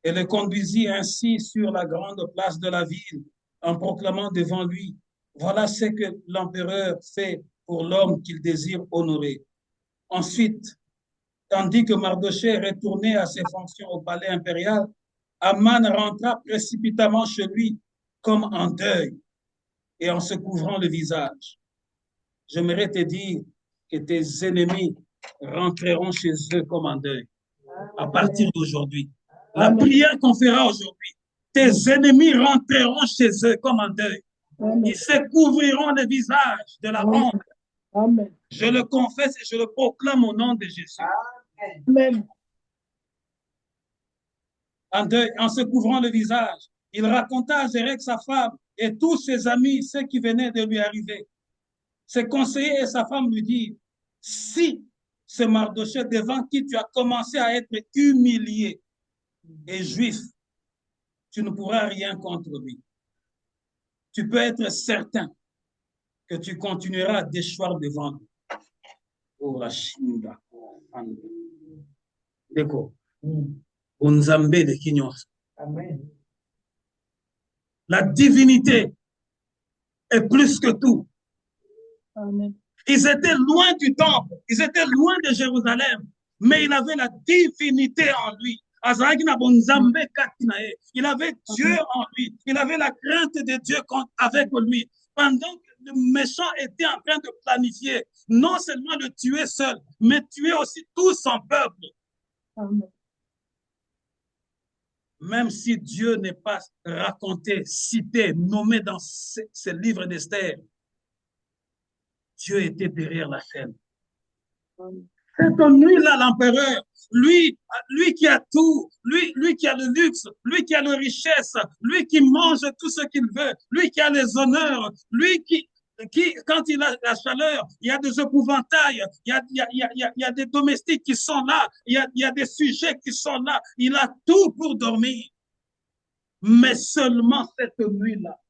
et le conduisit ainsi sur la grande place de la ville en proclamant devant lui, voilà ce que l'empereur fait pour l'homme qu'il désire honorer. Ensuite, tandis que Mardoché retournait à ses fonctions au palais impérial, Aman rentra précipitamment chez lui comme en deuil et en se couvrant le visage. J'aimerais te dire que tes ennemis rentreront chez eux comme en deuil à partir d'aujourd'hui. La prière qu'on fera aujourd'hui, tes ennemis rentreront chez eux comme en deuil. Ils se couvriront le visage de la honte. Amen. Je le confesse et je le proclame au nom de Jésus. Amen. En se couvrant le visage, il raconta à Zérek, sa femme, et tous ses amis, ce qui venait de lui arriver. Ses conseillers et sa femme lui dirent, si ce Mardoché devant qui tu as commencé à être humilié est juif, tu ne pourras rien contre lui. Tu peux être certain que tu continueras à déchoir devant lui. Oh, Rashinda. D'accord. Unzambe de Kinyosa. Amen. La divinité est plus que tout. Amen. Ils étaient loin du temple, ils étaient loin de Jérusalem, mais il avait la divinité en lui. Il avait Dieu en lui, il avait la crainte de Dieu avec lui. Pendant que le méchant était en train de planifier, non seulement le tuer seul, mais tuer aussi tout son peuple. Amen. Même si Dieu n'est pas raconté, cité, nommé dans ce livre d'Esther, Dieu était derrière la scène. Cette nuit-là, l'empereur, lui qui a tout, lui qui a le luxe, lui qui a la richesse, lui qui mange tout ce qu'il veut, lui qui a les honneurs, lui qui quand il a la chaleur, il y a des épouvantails, il y a des domestiques qui sont là, il y a des sujets qui sont là, il a tout pour dormir. Mais seulement cette nuit-là,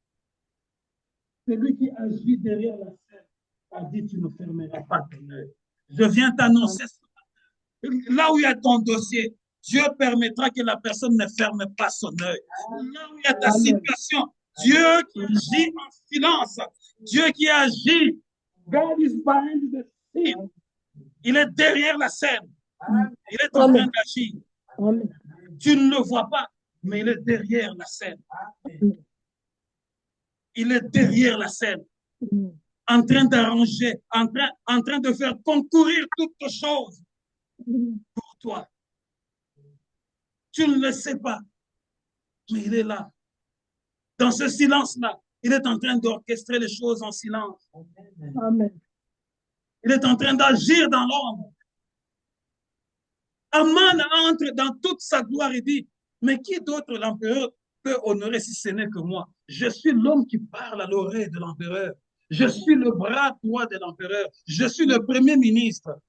celui qui agit derrière la scène a dit, tu ne fermeras pas ton œil. Je viens t'annoncer là où il y a ton dossier, Dieu permettra que la personne ne ferme pas son œil. Là où il y a ta situation, Dieu qui agit en silence, Dieu qui agit, God is behind the scene. Il est derrière la scène. Il est en train d'agir. Tu ne le vois pas, mais il est derrière la scène. Il est derrière la scène, en train d'arranger, en train de faire concourir toutes choses pour toi. Tu ne le sais pas, mais il est là. Dans ce silence-là, il est en train d'orchestrer les choses en silence. Amen. Il est en train d'agir dans l'ombre. Aman entre dans toute sa gloire et dit, mais qui d'autre l'empereur peut honorer si ce n'est que moi? Je suis l'homme qui parle à l'oreille de l'empereur. Je suis le bras droit de l'empereur. Je suis le premier ministre.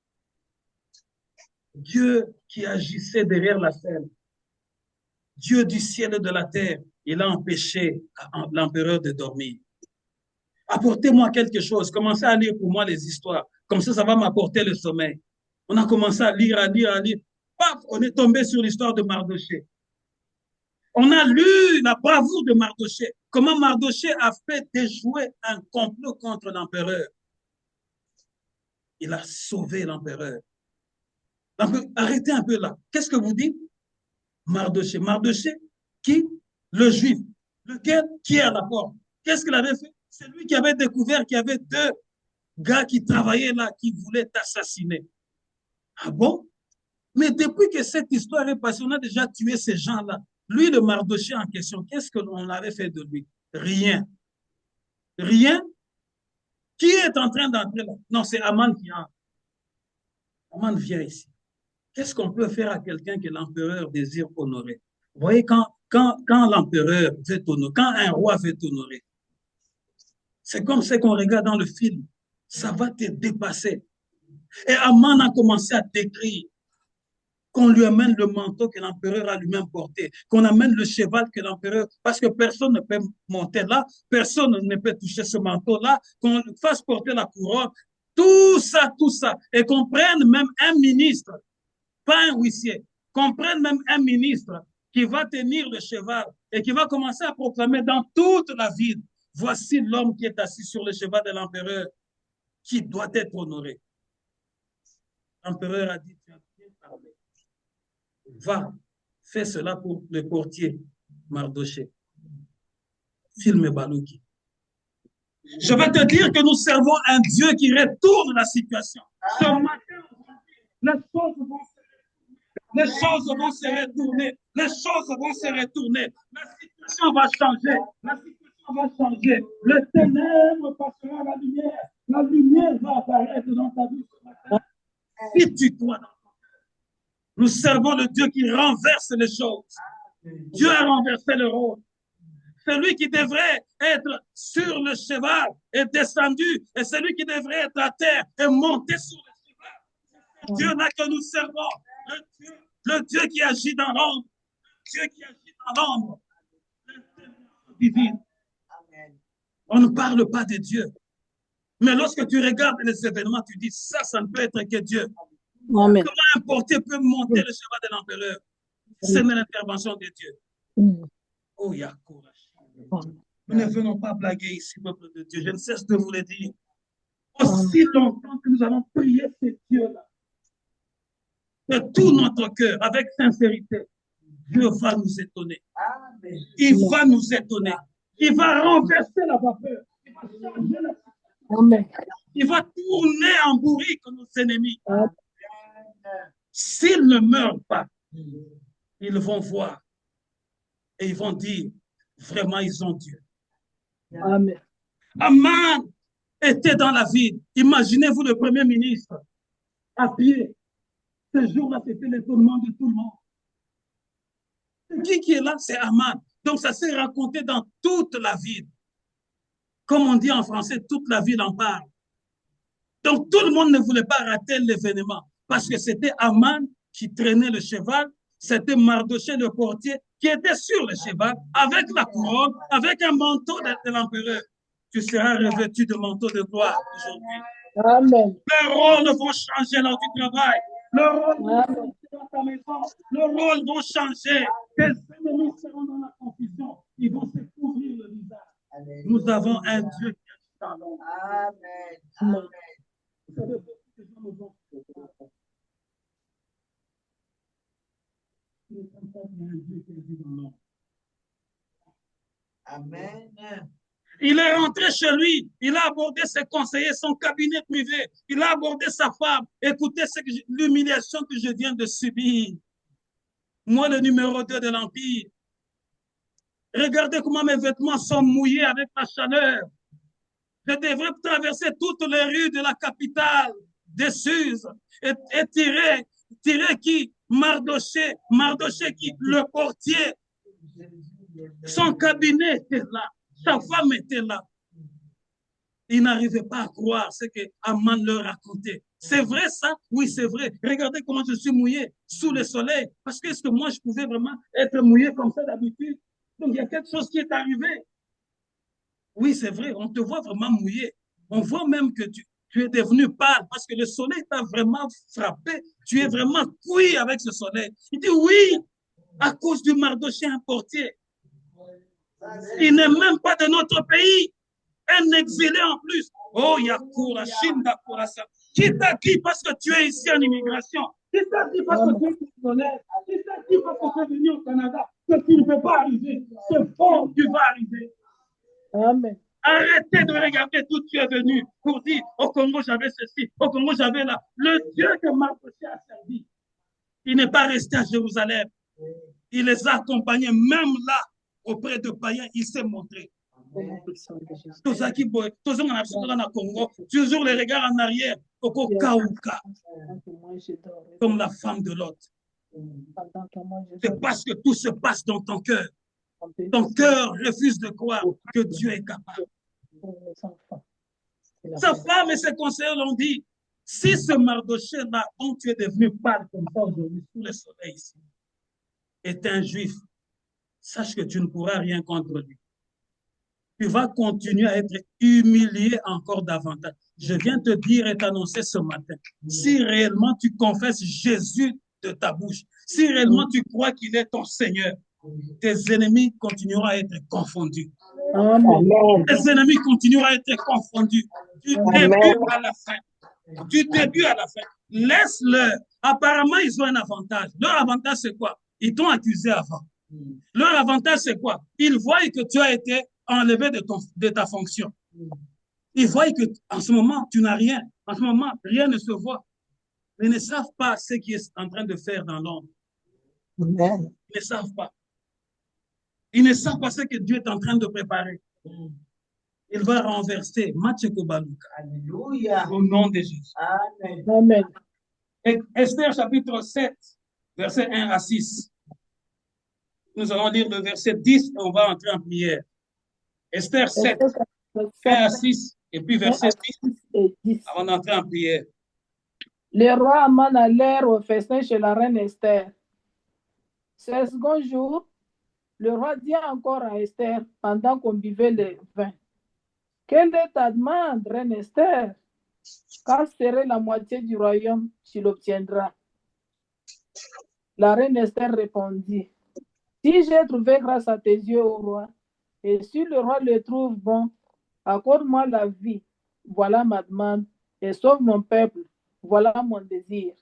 Dieu qui agissait derrière la scène. Dieu du ciel et de la terre, il a empêché l'empereur de dormir. Apportez-moi quelque chose. Commencez à lire pour moi les histoires. Comme ça va m'apporter le sommeil. On a commencé à lire, à lire, à lire. Paf, on est tombé sur l'histoire de Mardoché. On a lu la bravoure de Mardoché. Comment Mardoché a fait déjouer un complot contre l'empereur. Il a sauvé l'empereur. Arrêtez un peu là. Qu'est-ce que vous dites? Mardoché. Mardoché, qui? Le juif. Lequel? Qui est à la porte? Qu'est-ce qu'il avait fait? C'est lui qui avait découvert qu'il y avait deux gars qui travaillaient là, qui voulaient t'assassiner. Ah bon? Mais depuis que cette histoire est passée, on a déjà tué ces gens-là. Lui, le Mardoché en question, qu'est-ce que l'on avait fait de lui? Rien. Rien? Qui est en train d'entrer là? Non, c'est Aman qui entre. Aman vient ici. Qu'est-ce qu'on peut faire à quelqu'un que l'empereur désire honorer? Vous voyez, quand l'empereur veut honorer, quand un roi veut honorer, c'est comme ce qu'on regarde dans le film. Ça va te dépasser. Et Aman a commencé à décrire qu'on lui amène le manteau que l'empereur a lui-même porté, qu'on amène le cheval que l'empereur, parce que personne ne peut monter là, personne ne peut toucher ce manteau-là, qu'on fasse porter la couronne, tout ça, et qu'on prenne même un ministre, pas un huissier, qu'on prenne même un ministre qui va tenir le cheval et qui va commencer à proclamer dans toute la ville, voici l'homme qui est assis sur le cheval de l'empereur, qui doit être honoré. L'empereur a dit, tu as bien parlé. Va, fais cela pour le portier Mardoché. Filme Balouki. Je vais te dire que nous servons un Dieu qui retourne la situation. Ce matin, les choses vont se retourner. Les choses vont se retourner. La situation va changer. La situation va changer. Le ténèbre passera à la lumière. La lumière va apparaître dans ta vie ce matin. Si tu crois dans ton cœur, nous servons le Dieu qui renverse les choses. Dieu a renversé le rôle. Celui qui devrait être sur le cheval est descendu, et celui qui devrait être à terre est monté sur le cheval. Dieu-là que nous servons, le Dieu qui agit dans l'ombre, Dieu qui agit dans l'ombre, l'intervention divine. On ne parle pas de Dieu. Mais lorsque tu regardes les événements, tu dis, ça ne peut être que Dieu. Amen. Comment un portier peut monter le cheval de l'empereur? C'est l'intervention de Dieu. Oh, Yakoura. Nous ne venons pas blaguer ici, peuple de Dieu. Je ne cesse de vous le dire. Aussi longtemps que nous allons prier ce Dieu-là, de tout notre cœur, avec sincérité, Dieu va nous étonner. Il va nous étonner. Il va renverser la vapeur. Il va changer la situation. Il va tourner en bourrique nos ennemis. S'ils ne meurent pas, ils vont voir et ils vont dire, vraiment, ils ont Dieu. Amen. Aman était dans la ville. Imaginez-vous le premier ministre à pied. Ce jour-là, c'était l'étonnement de tout le monde. Qui est là? C'est Aman. Donc, ça s'est raconté dans toute la ville. Comme on dit en français, toute la ville en parle. Donc, tout le monde ne voulait pas rater l'événement parce que c'était Aman qui traînait le cheval. C'était Mardoché, le portier, qui était sur le cheval avec la couronne, avec un manteau de l'empereur. Tu seras revêtu de manteau de gloire aujourd'hui. Amen. Les rôles vont changer lors du travail. Le rôle dans ta maison. Le rôle vont changer. Tes ennemis seront dans la confusion. Ils vont se couvrir le visage. Amen. Nous avons un Dieu qui est dans l'ombre. Amen. Amen. Vous savez, beaucoup de gens nous ont Amen. Il est rentré chez lui, il a abordé ses conseillers, son cabinet privé, il a abordé sa femme. Écoutez l'humiliation que je viens de subir. Moi, le numéro 2 de l'Empire. Regardez comment mes vêtements sont mouillés avec la chaleur. Je devrais traverser toutes les rues de la capitale des Suzes et tirer qui? Mardoché qui? Le portier. Son cabinet était là. Sa femme était là. Il n'arrivait pas à croire ce que Aman leur racontait. C'est vrai ça? Oui, c'est vrai. Regardez comment je suis mouillé sous le soleil. Parce que est-ce que moi, je pouvais vraiment être mouillé comme ça d'habitude? Donc, il y a quelque chose qui est arrivé. Oui, c'est vrai. On te voit vraiment mouillé. On voit même que tu es devenu pâle parce que le soleil t'a vraiment frappé. Tu es vraiment cuit avec ce soleil. Il dit oui, à cause du Mardoché, un portier. Il n'est même pas de notre pays. Un exilé en plus. Oh, Yakoura, Shinda Kurasa. Qui t'a dit parce que tu es ici en immigration? Qui t'a dit parce que tu es congolais? Qui t'a dit parce que tu es venu au Canada que tu ne peux pas arriver? C'est fort, tu vas arriver. Amen. Arrêtez de regarder d'où tu es venu pour dire au Congo j'avais ceci, au Congo j'avais là. Le Dieu que Mardoché a servi, il n'est pas resté à Jérusalem. Il les a accompagnés même là auprès de païens, il s'est montré. Toujours les regards en arrière, comme la femme de Lot. C'est parce que tout se passe dans ton cœur. Ton cœur refuse de croire que Dieu est capable. Sa femme et ses conseillers l'ont dit, Si ce Mardochée-là, dont tu es devenu pâle comme ça aujourd'hui, sous le soleil ici, est un juif, sache que tu ne pourras rien contre lui. Tu vas continuer à être humilié encore davantage. Je viens te dire et t'annoncer ce matin, si réellement tu confesses Jésus de ta bouche, si réellement tu crois qu'il est ton Seigneur, tes ennemis continueront à être confondus. Amen. Tes ennemis continueront à être confondus du début à la fin. Du début à la fin. Laisse-le. Apparemment, ils ont un avantage. Leur avantage, c'est quoi? Ils t'ont accusé avant. Leur avantage, c'est quoi? Ils voient que tu as été enlevé de ta fonction. Ils voient que en ce moment, tu n'as rien. En ce moment, rien ne se voit. Ils ne savent pas ce qu'il est en train de faire dans l'ombre. Amen. Ils ne savent pas. Ils ne savent pas ce que Dieu est en train de préparer. Il va renverser Matchekobaluka. Alléluia. Au nom de Jésus. Amen. Amen. Esther chapitre 7, verset 1 à 6. Nous allons lire le verset 10 et on va entrer en prière. Esther 7, 1 à 6 et puis verset 10 avant d'entrer en prière. Les rois Aman allèrent au festin chez la reine Esther. Ce second jour, le roi dit encore à Esther pendant qu'on buvait le vin. Quelle est ta demande, reine Esther? Quand serait la moitié du royaume, tu l'obtiendras. La reine Esther répondit, si j'ai trouvé grâce à tes yeux, ô roi, et si le roi le trouve bon, accorde-moi la vie, voilà ma demande, et sauve mon peuple, voilà mon désir.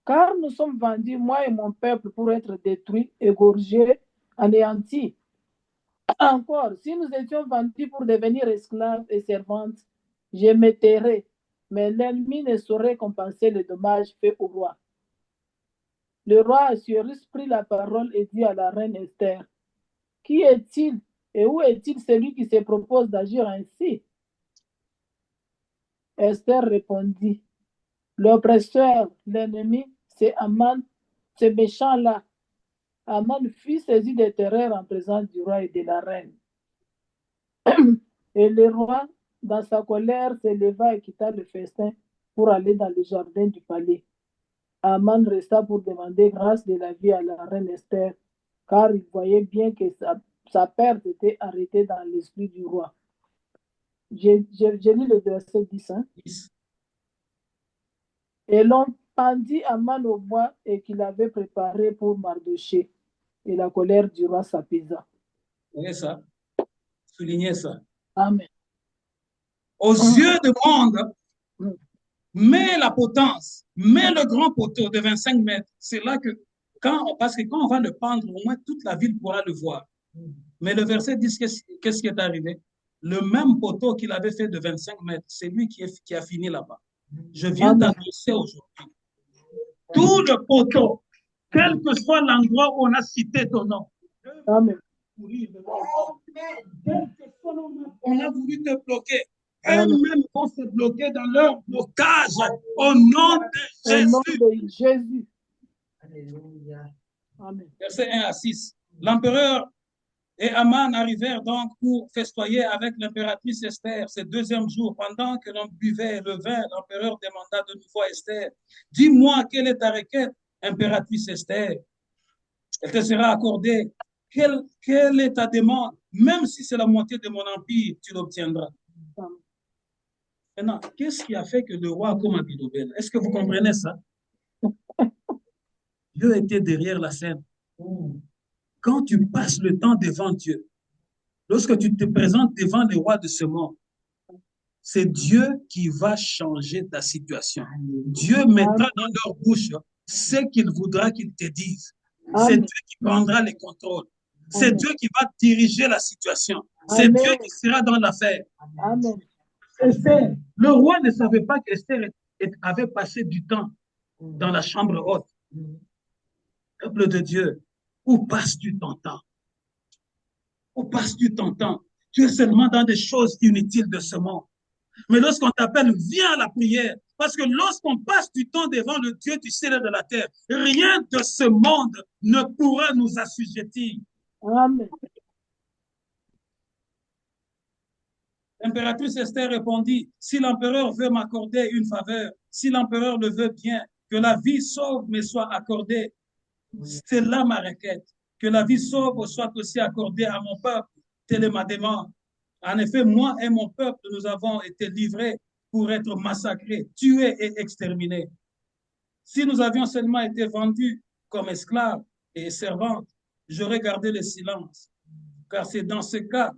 Car nous sommes vendus, moi et mon peuple, pour être détruits, égorgés, anéantis. Encore, si nous étions vendus pour devenir esclaves et servantes, je me tairais, mais l'ennemi ne saurait compenser les dommages faits au roi. Le roi Assuérus prit la parole et dit à la reine Esther, qui est-il et où est-il celui qui se propose d'agir ainsi? Esther répondit, l'oppresseur, l'ennemi, c'est Aman, ce méchant-là. Aman fut saisi de terreur en présence du roi et de la reine. Et le roi, dans sa colère, se leva et quitta le festin pour aller dans le jardin du palais. Aman resta pour demander grâce de la vie à la reine Esther, car il voyait bien que sa perte était arrêtée dans l'esprit du roi. J'ai lu le verset 10. Hein? Et l'on pendit Aman au bois et qu'il avait préparé pour Mardochée. Et la colère du roi s'apaisa. Vous voyez ça? Soulignez ça. Amen. Aux yeux du monde, mais la potence, mais le grand poteau de 25 mètres, c'est là que, parce que quand on va le pendre, au moins toute la ville pourra le voir. Mais le verset 10, qu'est-ce qui est arrivé? Le même poteau qu'il avait fait de 25 mètres, c'est lui qui a fini là-bas. Je viens d'annoncer aujourd'hui. Tout le poteau, quel que soit l'endroit où on a cité ton nom. Amen. On a voulu te bloquer. Eux-mêmes vont se bloquer dans leur blocage au nom de Jésus. Au nom de Jésus. Alléluia. Amen. Verset 1 à 6. L'empereur et Aman arrivèrent donc pour festoyer avec l'impératrice Esther ce deuxième jour. Pendant que l'on buvait le vin, l'empereur demanda de nouveau à Esther, dis-moi, quelle est ta requête, impératrice Esther? Elle te sera accordée. Quelle est ta demande? Même si c'est la moitié de mon empire, tu l'obtiendras. Maintenant, qu'est-ce qui a fait que le roi a comme Abidobel? Est-ce que vous comprenez ça? Dieu était derrière la scène. Quand tu passes le temps devant Dieu, lorsque tu te présentes devant les rois de ce monde, c'est Dieu qui va changer ta situation. Dieu mettra dans leur bouche ce qu'il voudra qu'ils te disent. C'est Dieu qui prendra les contrôles. C'est Dieu qui va diriger la situation. C'est Dieu qui sera dans l'affaire. Esther, le roi ne savait pas qu'Esther avait passé du temps dans la chambre haute. Peuple de Dieu, où passes-tu ton temps? Où passes-tu ton temps? Tu es seulement dans des choses inutiles de ce monde. Mais lorsqu'on t'appelle, viens à la prière. Parce que lorsqu'on passe du temps devant le Dieu du ciel et de la terre, rien de ce monde ne pourra nous assujettir. Amen. L'impératrice Esther répondit, si l'empereur veut m'accorder une faveur, si l'empereur le veut bien, que la vie sauve me soit accordée. C'est là ma requête, que la vie sauve soit aussi accordée à mon peuple. Telle est ma demande. En effet, moi et mon peuple, nous avons été livrés pour être massacrés, tués et exterminés. Si nous avions seulement été vendus comme esclaves et servantes, j'aurais gardé le silence, car c'est dans ce cas,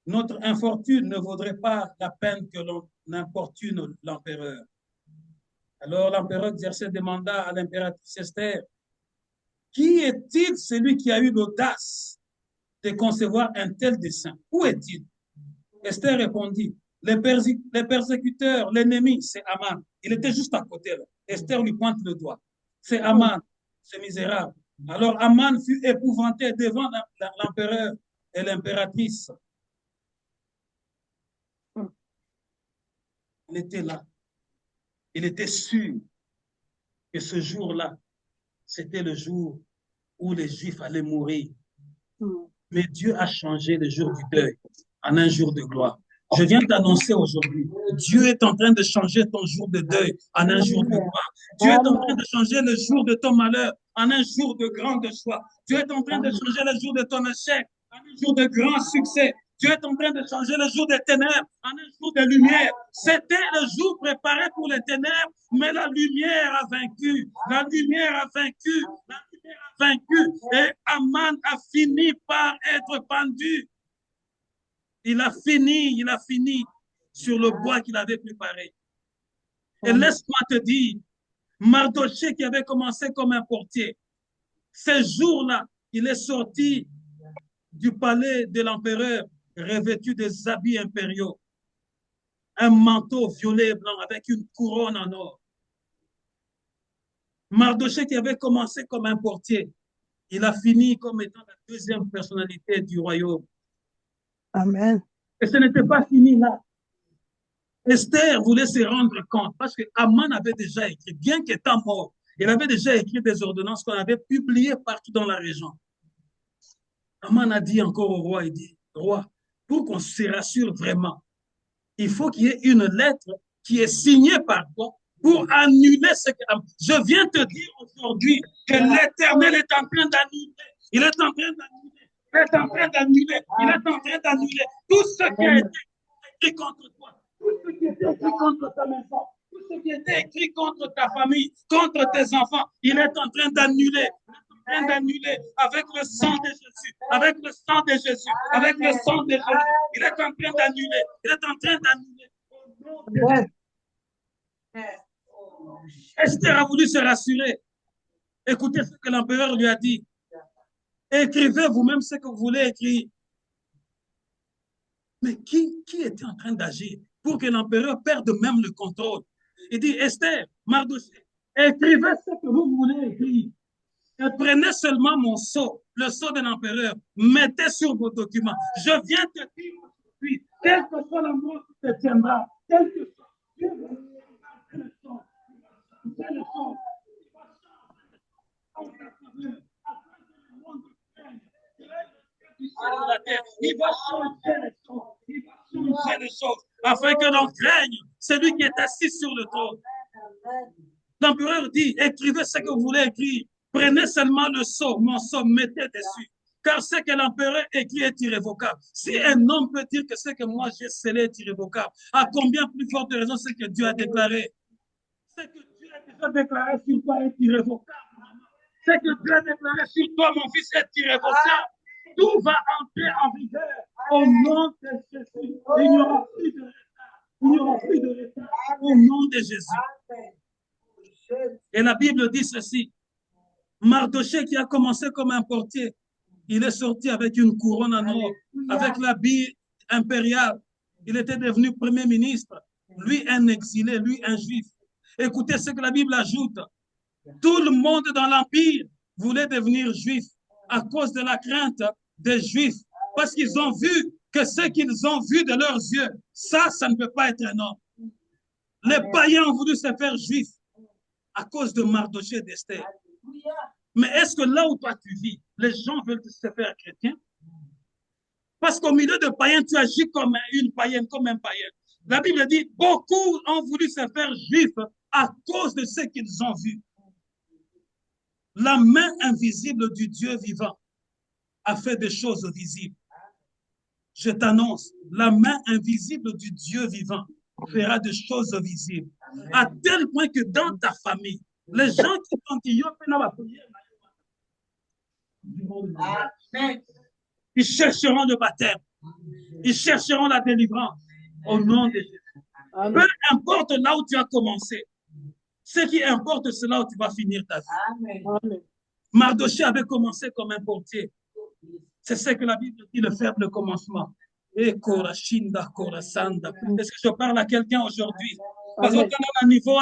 notre infortune ne vaudrait pas la peine que l'on importune l'empereur. Alors l'empereur Xerxès demanda à l'impératrice Esther, qui est-il celui qui a eu l'audace de concevoir un tel dessein? Où est-il? Esther répondit, les persécuteurs, l'ennemi, c'est Aman. Il était juste à côté là. Esther lui pointe le doigt. C'est Aman, ce misérable. Alors Aman fut épouvanté devant l'empereur et l'impératrice. Il était là. Il était sûr que ce jour-là, c'était le jour où les Juifs allaient mourir. Mais Dieu a changé le jour du deuil en un jour de gloire. Je viens d'annoncer aujourd'hui, Dieu est en train de changer ton jour de deuil en un jour de gloire. Dieu est en train de changer le jour de ton malheur en un jour de grande joie. Dieu est en train de changer le jour de ton échec en un jour de grand succès. Dieu est en train de changer le jour des ténèbres en un jour de lumière. C'était le jour préparé pour les ténèbres, mais la lumière a vaincu. La lumière a vaincu. La lumière a vaincu. Et Aman a fini par être pendu. Il a fini sur le bois qu'il avait préparé. Et laisse-moi te dire, Mardochée qui avait commencé comme un portier, ce jour-là, il est sorti du palais de l'empereur revêtu des habits impériaux, un manteau violet et blanc avec une couronne en or. Mardochée qui avait commencé comme un portier, il a fini comme étant la deuxième personnalité du royaume. Amen. Et ce n'était pas fini là. Esther voulait se rendre compte parce que Aman avait déjà écrit, bien qu'étant mort, il avait déjà écrit des ordonnances qu'on avait publiées partout dans la région. Aman a dit encore au roi, il dit, roi, pour qu'on se rassure vraiment, il faut qu'il y ait une lettre qui est signée par toi pour annuler ce que... Je viens te dire aujourd'hui que l'Éternel est en train d'annuler. Il est en train d'annuler. Il est en train d'annuler. Il est en train d'annuler tout ce qui a été écrit contre toi. Tout ce qui était écrit contre ta maison, tout ce qui était écrit contre ta famille, contre tes enfants, il est en train d'annuler. Il est en train d'annuler avec le sang de Jésus, avec le sang de Jésus, avec le sang de Jésus. Il est en train d'annuler. Il est en train d'annuler. Esther a voulu se rassurer. Écoutez ce que l'empereur lui a dit. Écrivez vous-même ce que vous voulez écrire. Mais qui était en train d'agir pour que l'empereur perde même le contrôle? Il dit, Esther, Mardochée, écrivez ce que vous voulez écrire. Et prenez seulement mon sceau, le sceau de l'empereur, mettez sur vos documents. Je viens te dire aujourd'hui, quelle que soit la mort qui te tiendra, quel que soit, Dieu va changer le sceau. Il va changer le sceau. Il va changer le sceau. Afin que le monde craigne. Il va changer les choses. Il va changer les choses afin que l'on craigne celui qui est assis sur le trône. L'empereur dit, écrivez ce que vous voulez écrire. Prenez seulement le sceau, mon sceau, mettez dessus. Car ce que l'empereur écrit est irrévocable. Si un homme peut dire que ce que moi j'ai scellé est irrévocable, à combien plus forte raison ce que Dieu a déclaré? Ce que Dieu a déjà déclaré sur toi est irrévocable. Ce que Dieu a déclaré sur toi, mon fils, est irrévocable. Tout va entrer en vigueur au nom de Jésus. Il n'y aura plus de retard. Il n'y aura plus de retard au nom de Jésus. Et la Bible dit ceci. Mardochée qui a commencé comme un portier, il est sorti avec une couronne en or, avec l'habit impérial. Il était devenu premier ministre. Lui, un exilé, lui, un juif. Écoutez ce que la Bible ajoute. Tout le monde dans l'Empire voulait devenir juif à cause de la crainte des Juifs, parce qu'ils ont vu que ce qu'ils ont vu de leurs yeux, ça ne peut pas être un homme. Les païens ont voulu se faire juifs à cause de Mardochée et d'Esther. Mais est-ce que là où toi tu vis, les gens veulent se faire chrétiens? Parce qu'au milieu de païens, tu agis comme une païenne, comme un païen. La Bible dit, beaucoup ont voulu se faire juifs à cause de ce qu'ils ont vu. La main invisible du Dieu vivant a fait des choses visibles. Je t'annonce, la main invisible du Dieu vivant fera des choses visibles. À tel point que dans ta famille, les gens qui t'ont dit, ils chercheront le baptême. Ils chercheront la délivrance au nom de Jésus. Peu importe là où tu as commencé, ce qui importe, c'est là où tu vas finir ta vie. Amen. Mardochée avait commencé comme un portier. C'est ce que la Bible dit, le faible commencement. Est-ce que je parle à quelqu'un aujourd'hui? Parce que dans le niveau,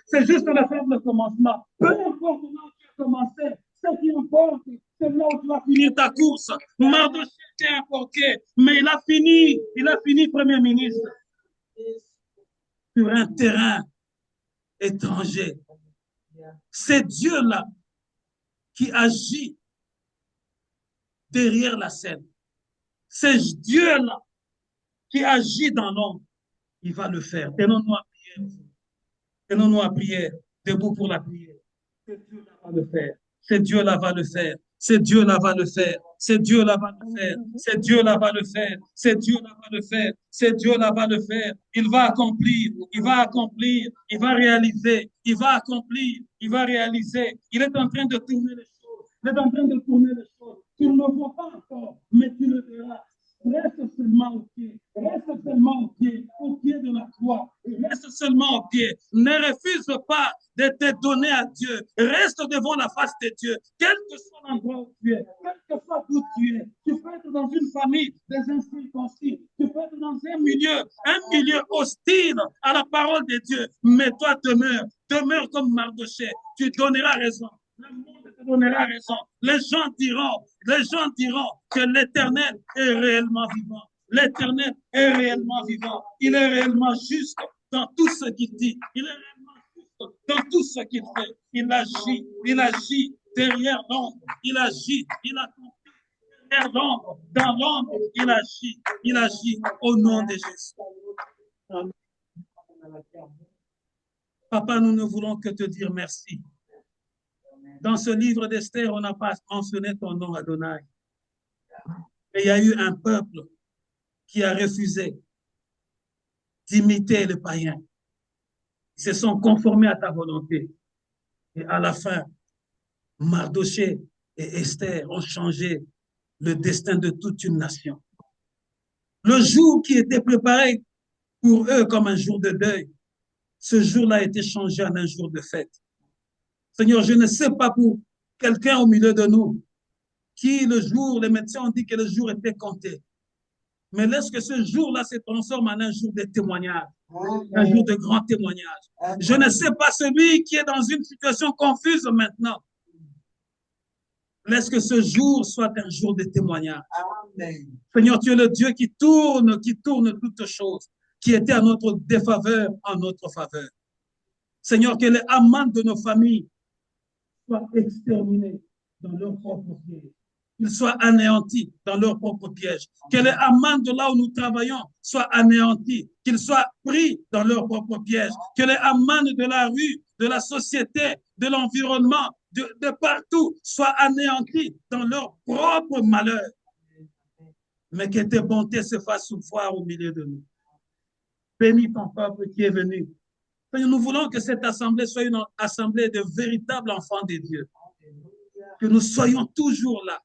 c'est juste le faible commencement. Peu importe là où tu as commencé, ce qui importe, c'est là où tu vas finir ta course. Mardochée était un portier, mais il a fini Premier ministre sur un terrain étranger. C'est Dieu-là qui agit derrière la scène. C'est Dieu-là qui agit dans l'ombre. Il va le faire. Tenons-nous à prière. Tenons-nous à prière. Debout pour la prière. C'est Dieu-là va le faire. C'est Dieu-là va le faire. C'est Dieu-là va le faire. C'est Dieu-là va le faire. C'est Dieu-là va le faire. C'est Dieu-là va le faire. C'est Dieu-là va le faire. Il va accomplir. Il va accomplir. Il va réaliser. Il va accomplir. Il va réaliser. Il est en train de tourner les choses. Il est en train de tourner les choses. Tu ne le vois pas encore, mais tu le verras. Reste seulement au pied. Reste seulement au pied de la croix. Reste seulement au pied. Ne refuse pas de te donner à Dieu. Reste devant la face de Dieu. Quel que soit l'endroit où tu es, quel que soit où tu es. Tu peux être dans une famille des incirconcis. Tu peux être dans un milieu hostile à la parole de Dieu. Mais toi, demeure comme Mardochée. Tu donneras raison. Le monde te donnera raison. Les gens diront que l'Éternel est réellement vivant. L'Éternel est réellement vivant. Il est réellement juste dans tout ce qu'il dit. Il est réellement juste dans tout ce qu'il fait. Il agit derrière l'ombre. Il agit derrière l'ombre. Dans l'ombre, il agit au nom de Jésus. Papa, nous ne voulons que te dire merci. Dans ce livre d'Esther, on n'a pas mentionné ton nom, Adonai. Mais il y a eu un peuple qui a refusé d'imiter le païen. Ils se sont conformés à ta volonté. Et à la fin, Mardochée et Esther ont changé le destin de toute une nation. Le jour qui était préparé pour eux comme un jour de deuil, ce jour-là a été changé en un jour de fête. Seigneur, je ne sais pas pour quelqu'un au milieu de nous qui les médecins ont dit que le jour était compté. Mais laisse que ce jour-là se transforme en un jour de témoignage, un jour de grand témoignage. Je ne sais pas celui qui est dans une situation confuse maintenant. Laisse que ce jour soit un jour de témoignage. Amen. Seigneur, tu es le Dieu qui tourne toutes choses, qui était à notre défaveur, en notre faveur. Seigneur, que les amants de nos familles soient exterminés dans leur propre piège. Qu'ils soient anéantis dans leur propre piège. Que les amants de là où nous travaillons soient anéantis. Qu'ils soient pris dans leur propre piège. Que les amants de la rue, de la société, de l'environnement, de partout soient anéantis dans leur propre malheur. Mais que tes bontés se fassent souffrir au milieu de nous. Bénis ton peuple qui est venu. Nous voulons que cette assemblée soit une assemblée de véritables enfants de Dieu. Que nous soyons toujours là.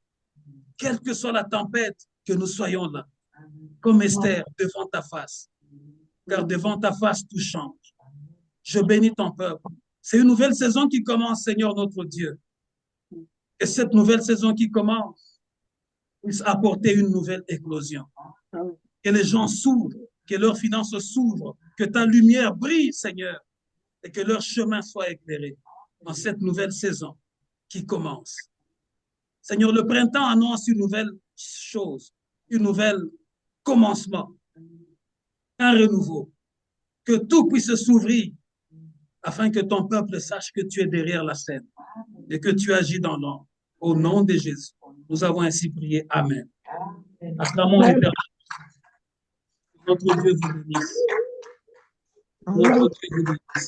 Quelle que soit la tempête, que nous soyons là. Comme Esther, devant ta face. Car devant ta face, tout change. Je bénis ton peuple. C'est une nouvelle saison qui commence, Seigneur notre Dieu. Et cette nouvelle saison qui commence puisse apporter une nouvelle éclosion. Que les gens s'ouvrent, que leurs finances s'ouvrent, que ta lumière brille, Seigneur, et que leur chemin soit éclairé dans cette nouvelle saison qui commence. Seigneur, le printemps annonce une nouvelle chose, une nouvelle commencement, un renouveau, que tout puisse s'ouvrir afin que ton peuple sache que tu es derrière la scène et que tu agis dans l'ombre. Au nom de Jésus. Nous avons ainsi prié. Amen. Acclamons l'Éternel. Notre Dieu vous bénisse. Notre Dieu vous bénisse.